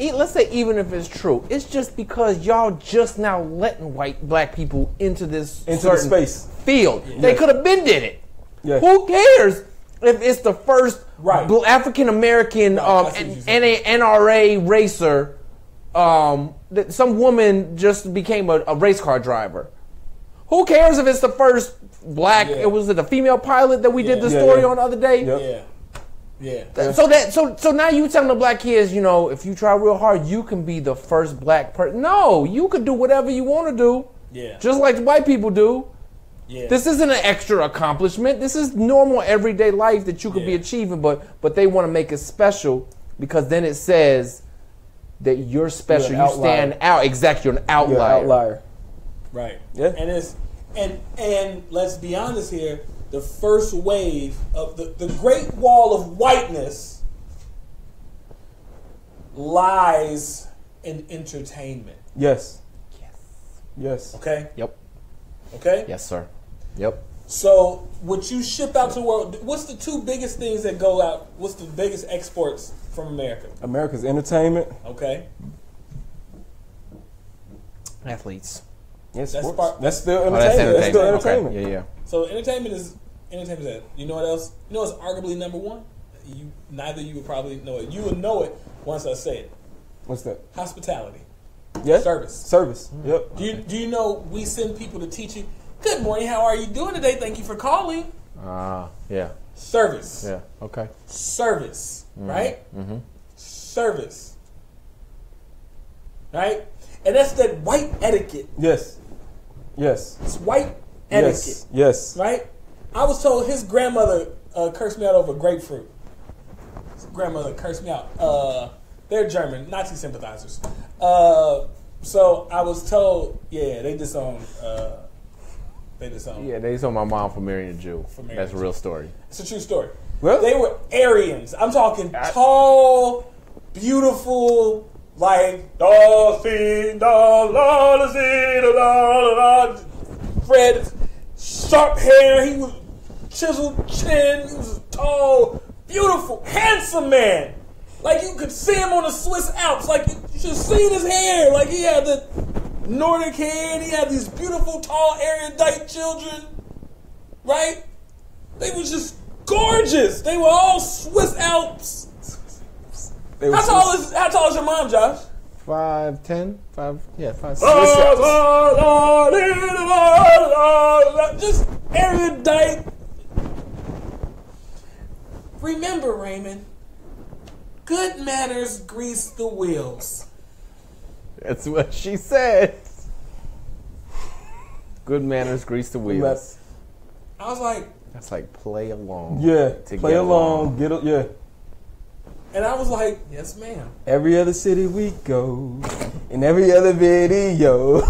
let's say even if it's true, it's just because y'all just now letting black people into this Into the certain space. field. They could have been did it. Yeah. Who cares if it's the first Right. African American I see what you're saying. NRA racer? That some woman just became a race car driver. Who cares if it's the first black? Yeah. It was a female pilot that we did the Yeah, story yeah. on the other day. Yep. Yeah. Yeah. So now you telling the black kids, you know, if you try real hard, you can be the first black person. No, you could do whatever you want to do. Yeah. Just like the white people do. Yeah. This isn't an extra accomplishment. This is normal everyday life that you could be Yeah. achieving, but they want to make it special because then it says that you're special. You're You an outlier. stand out. Exactly, you're an You're an outlier. outlier. Right. Yeah. And it's and let's be honest here, the first wave of the Great Wall of Whiteness lies in entertainment. Yes. Yes. Okay? Yep. Okay? Yes, sir. Yep. So what you ship out to the world, what's the two biggest things that go out? What's the biggest exports from America? America's entertainment. Okay? Athletes. Yes, That's sports. part- That's still Oh, entertainment. that's That's still entertainment. entertainment. Okay. Yeah. So entertainment is that. You know what else? You know what's arguably number one? Neither you would probably know it. You would know it once I say it. What's that? Hospitality. Yeah. Service. Service. Yep. Do you know we send people to teach you? Good morning. How are you doing today? Thank you for calling. Yeah. Service. Yeah. Okay. Service. Right. Mm-hmm. Service. Right. And that's that white etiquette. Yes. Yes. It's white etiquette. Yes. Yes. Right? I was told his grandmother cursed me out over grapefruit. His grandmother cursed me out. They're German, Nazi sympathizers. So I was told, they disown. Yeah, they told my mom for marrying a Jew. marrying That's a a real story. It's a true story. Well- They were Aryans. I'm talking tall, beautiful, like Fred, sharp hair. He was chiseled chin. He was tall, beautiful, handsome man. Like you could see him on the Swiss Alps. Like you should see his hair. Like he had the Nordic hair, and he had these beautiful, tall, erudite children. Right? They were just gorgeous. They were all Swiss Alps. How tall is your mom, Josh? 5'10", 5, yeah, 5'6". Just erudite. Remember, Raymond, good manners grease the wheels. That's what she said. Good manners grease the wheels. I was like, That's like play along. Yeah. to Play get along. Get it. Yeah. and I was like, yes, ma'am. Every other city we go, in every other video,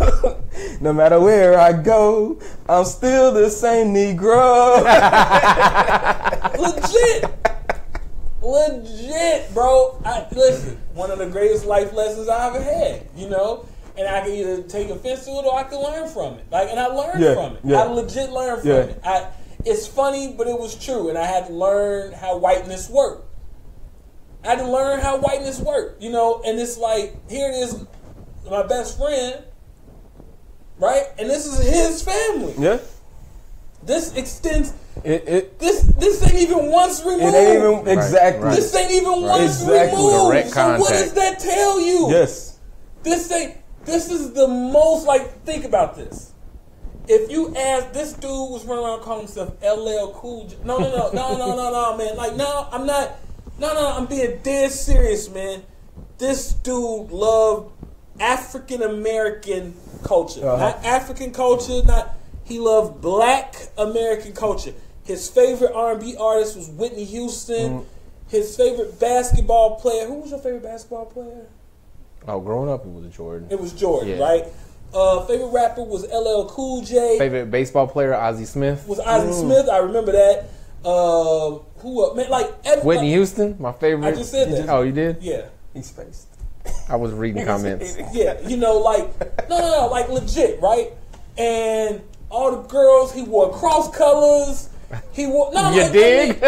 no matter where I go, I'm still the same Negro. Legit, bro. Listen, one of the greatest life lessons I ever had, and I can either take offense to it or I can learn from it. And I learned from it. Yeah. I legit learned from it. It's funny, but it was true, and I had to learn how whiteness worked. And it's like, here it is, my best friend, right? And this is his family. Yeah. This extends. It This ain't even once removed. ain't even exactly. Right. This ain't even once Exactly. removed. Direct So what contact. does that tell you? Yes. This is the most, think about this. If you ask, this dude was running around calling himself LL Cool J. No, man. I'm being dead serious, man. This dude loved African American culture. Not African culture, he loved Black American culture. His favorite R&B artist was Whitney Houston. His favorite basketball player. Who was your favorite basketball player? Oh, growing up, it was Jordan. It was Jordan, Yeah. right? Favorite rapper was LL Cool J. Favorite baseball player, Ozzie Smith. Was Ozzie Smith. I remember that. Who else? Man, Whitney Houston, my favorite. I just said that. Oh, you did? Yeah. He's spaced. I was reading comments. Yeah. No, legit, right? And all the girls, he wore cross colors. He wore You dig?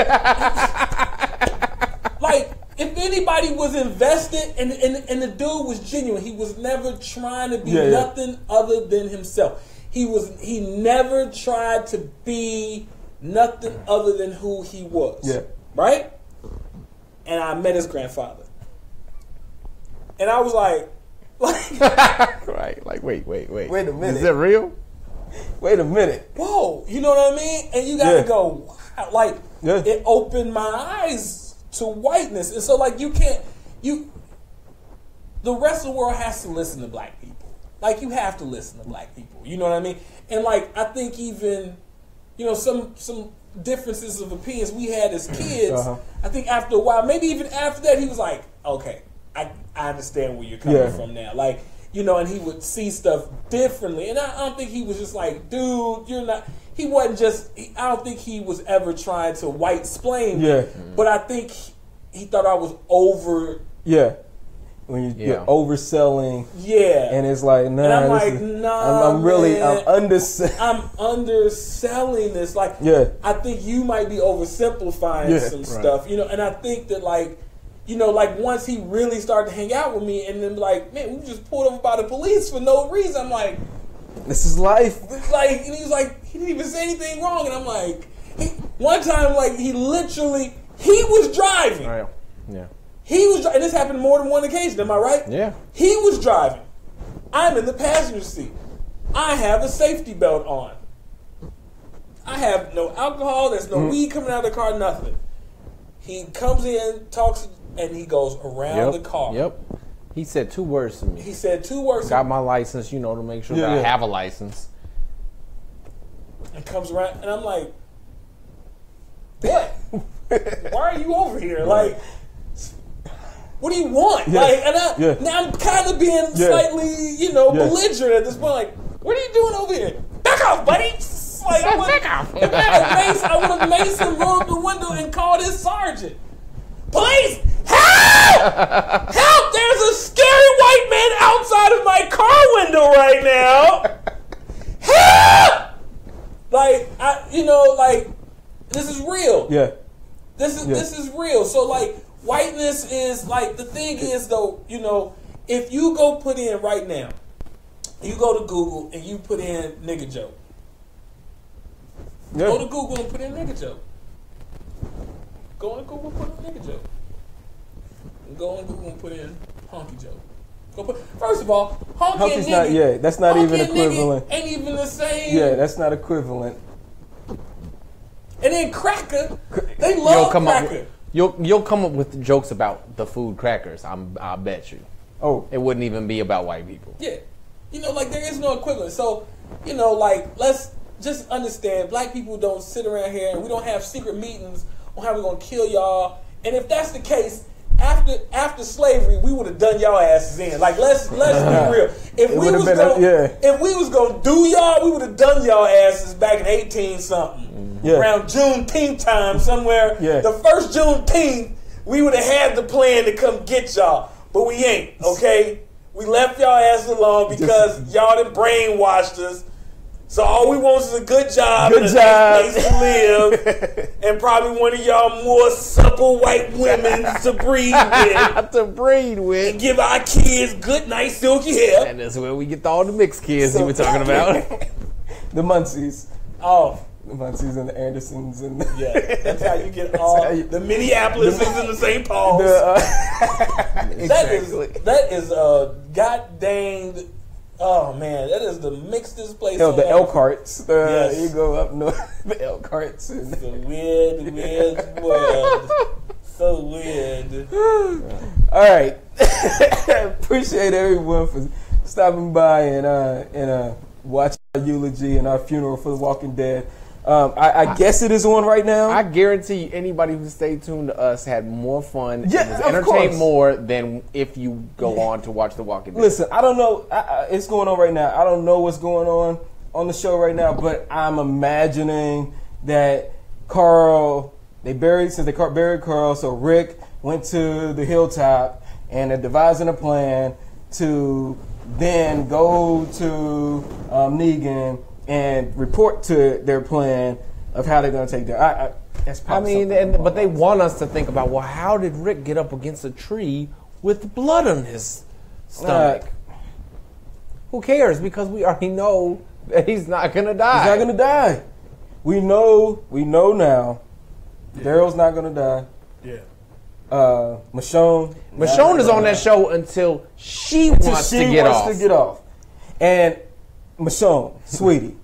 If anybody was invested and the dude was genuine, he was never trying to be Yeah. nothing other than himself. He never tried to be nothing other than who he was. Yeah. Right? And I met his grandfather. And I was like Right. Wait. Wait a minute. Is that real? Wait a minute. whoa, you know what I mean? And you gotta Yeah. go, wow. Yeah. It opened my eyes to whiteness. And so the rest of the world has to listen to black people. You have to listen to black people. You know what I mean? And I think even, some differences of opinions we had as kids, I think after a while, maybe even after that, he was like, okay, I understand where you're coming from now. And he would see stuff differently. And I don't think he was just like, dude, you're not. He wasn't just. I don't think he was ever trying to white-splain me. Yeah. But I think he thought I was over. Yeah. When you're overselling. Yeah. And it's like, nah. And I'm this like, is- nah, I'm really, man. I'm underselling. I'm underselling this. Yeah. I think you might be oversimplifying some stuff. And I think that once he really started to hang out with me and then man, we just pulled over by the police for no reason. I'm like, This is life. Like, and he was like, he didn't even say anything wrong. And I'm like, one time, like, he was driving. Right. Yeah. He was, and this happened more than one occasion. Am I right? Yeah. He was driving. I'm in the passenger seat. I have a safety belt on. I have no alcohol. There's no weed coming out of the car. Nothing. He comes in, talks, and he goes around the car. Yep. He said 2 words to me. He said 2 words. Got my license, to make sure that I have a license. And comes around, and I'm like, what? Why are you over here? Like, what do you want? Yeah. Like, and now I'm kind of being slightly, belligerent at this point. Like, what are you doing over here? Back off, buddy! Like, I would have made him roll up the window and called his sergeant. Police! Help! Help! There's a scary white man outside of my car window right now. Help! Like, this is real. Yeah. This is real. So, like, whiteness is, like, the thing is, though, if you go put in right now, you go to Google and you put in nigga joke. Yeah. Go to Google and put in nigga joke. Go on Google and put in nigga joke. Go on Google and put in honky joke. First of all, honky and nigga. That's not even equivalent. Ain't even the same. Yeah, that's not equivalent. And then cracker, they love cracker. You'll come up with jokes about the food crackers. I bet you. Oh, it wouldn't even be about white people. Yeah, like there is no equivalent. So, like let's just understand, black people don't sit around here and we don't have secret meetings on how we're gonna kill y'all. And if that's the case, after slavery, we would have done y'all asses in. Like let's be real. If we was gonna do y'all, we would have done y'all asses back in 18 something. Yeah. Around Juneteenth time somewhere. Yeah. The first Juneteenth, we would have had the plan to come get y'all. But we ain't, okay? We left y'all asses alone because y'all done brainwashed us. So all we want is a good job and a nice place to live, and probably one of y'all more supple white women to breed with. And give our kids good, nice, silky hair. And that's where we get all the mixed kids you were talking about. The Muncies. Oh. The Muncies and the Andersons. That's how you get all the Minneapolises and the St. Pauls. Exactly. That is a goddamn... Oh man, that is the mixedest place. The Elkharts. Yes. You go up north, the Elkharts. It's a weird world. So weird. All right. Appreciate everyone for stopping by and watching our eulogy and our funeral for The Walking Dead. I guess it is on right now. I guarantee you, anybody who stayed tuned to us had more fun and was entertained course. more than if you go on to watch The Walking Dead. Listen, I don't know. It's going on right now. I don't know what's going on the show right now, but I'm imagining that they buried Carl, so Rick went to the hilltop and they're devising a plan to then go to Negan and report to their plan of how they're going to take down. But they want us to think about, well, how did Rick get up against a tree with blood on his stomach? Who cares? Because we already know that he's not going to die. He's not going to die. We know now. Daryl's not going to die. Yeah. Michonne is on that show until she wants to get off. And Michonne, sweetie,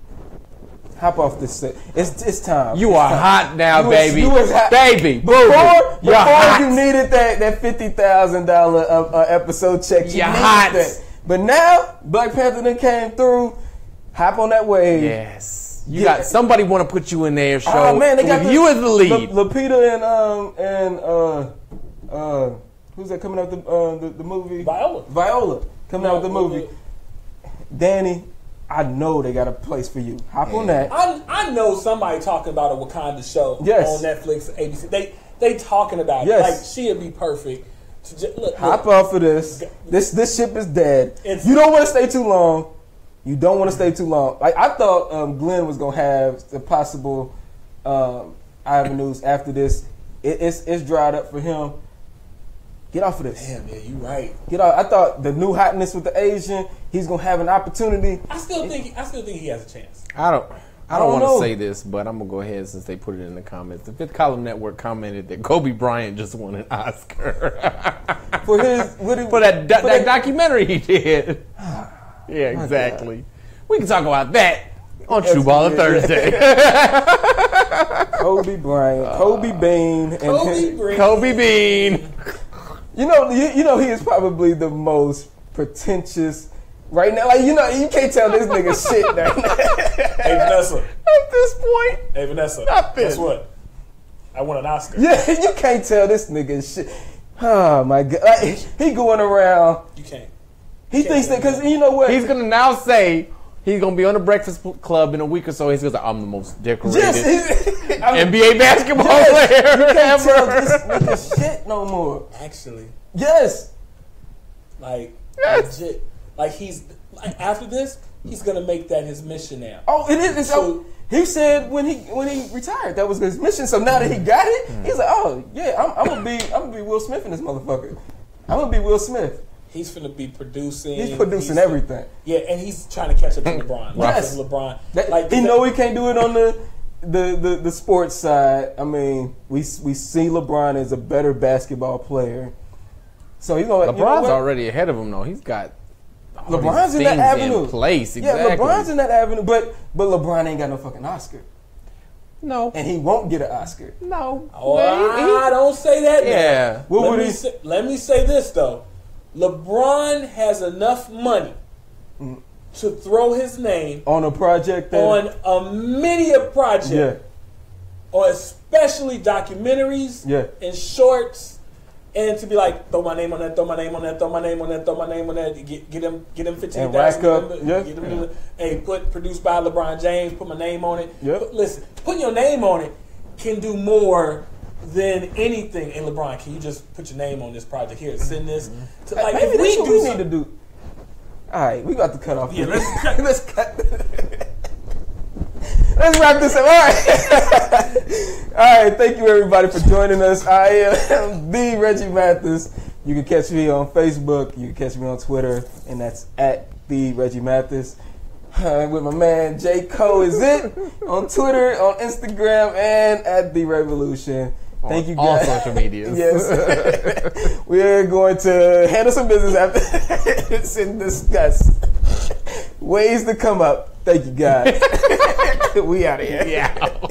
hop off this set. It's time. You are hot now, baby. Baby, before you needed that $50,000 episode check. You're hot. That. But now Black Panther then came through. Hop on that wave. Yes. You got somebody want to put you in their show. Oh man, they got you as the lead. Lupita and who's that coming out the movie? Viola coming out with the movie. Danny, I know they got a place for you. Hop on that. I know somebody talking about a Wakanda show on Netflix, ABC. They talking about it. Like she'd be perfect. Hop off of this. This ship is dead. You don't want to stay too long. You don't want to stay too long. Like I thought Glenn was gonna have the possible avenues after this. It's dried up for him. Get off of this. Damn, yeah, you right. Get off. I thought the new hotness with the Asian, he's gonna have an opportunity. I still think he has a chance. I don't don't want know. to say this, but I'm gonna go ahead since they put it in the comments. The Fifth Column Network commented that Kobe Bryant just won an Oscar For his for that documentary he did. Yeah, exactly. We can talk about that on True Baller Thursday. Kobe Bryant, Kobe Bean, and Kobe Bean. You know he is probably the most pretentious right now. Like, you can't tell this nigga shit right now. Hey, Vanessa. At this point, Hey, Vanessa. Nothing. Guess what? I won an Oscar. Yeah, you can't tell this nigga shit. Oh my god, like, he going around. You can't. He thinks that because you know what? he's gonna now say he's gonna be on the Breakfast Club in a week or so. He's gonna say, "I'm the most decorated NBA basketball player You can't tell this ever." nigga shit no more. Actually, Yes. like, Yes. legit. Like, after this, he's going to make that his mission now. Oh, it is. So he said when he retired that was his mission. So now that he got it, he's like, oh yeah, I'm gonna be Will Smith in this motherfucker. I'm gonna be Will Smith. He's going to be producing. He's producing everything. Yeah, and he's trying to catch up to LeBron. Yes. LeBron. He know he can't do it on the sports side. I mean, we see LeBron as a better basketball player. So he's gonna. LeBron's already ahead of him, though. He's got all LeBron's these in that things avenue. in place. Exactly. Yeah, LeBron's in that avenue, but LeBron ain't got no fucking Oscar, No. and he won't get an Oscar. No. Oh, I don't say that. Yeah. Now. What would he? Let me say this though. LeBron has enough money to throw his name On a project that on a media project, yeah, or especially documentaries Yeah. and shorts, and to be like, throw my name on that, throw my name on that, throw my name on that, throw my name on that, get him 15,000. And rack up, yeah. Hey, produced by LeBron James, put my name on it. Yep. Listen, putting your name on it can do more than anything. Hey, LeBron, can you just put your name on this project here? Send this to like. maybe if that's what we need something- to do. All right, we got to cut off. Yeah, here. let's cut. Let's cut. Let's wrap this up. All right. All right. Thank you, everybody, for joining us. I am the Reggie Mathis. You can catch me on Facebook. You can catch me on Twitter, and that's at the Reggie Mathis. With my man J. Cole is it on Twitter, on Instagram, and at the Revolution. Thank you, All guys. social medias. Yes. We are going to handle some business after this and discuss ways to come up. Thank you, guys. We out of here. Yeah.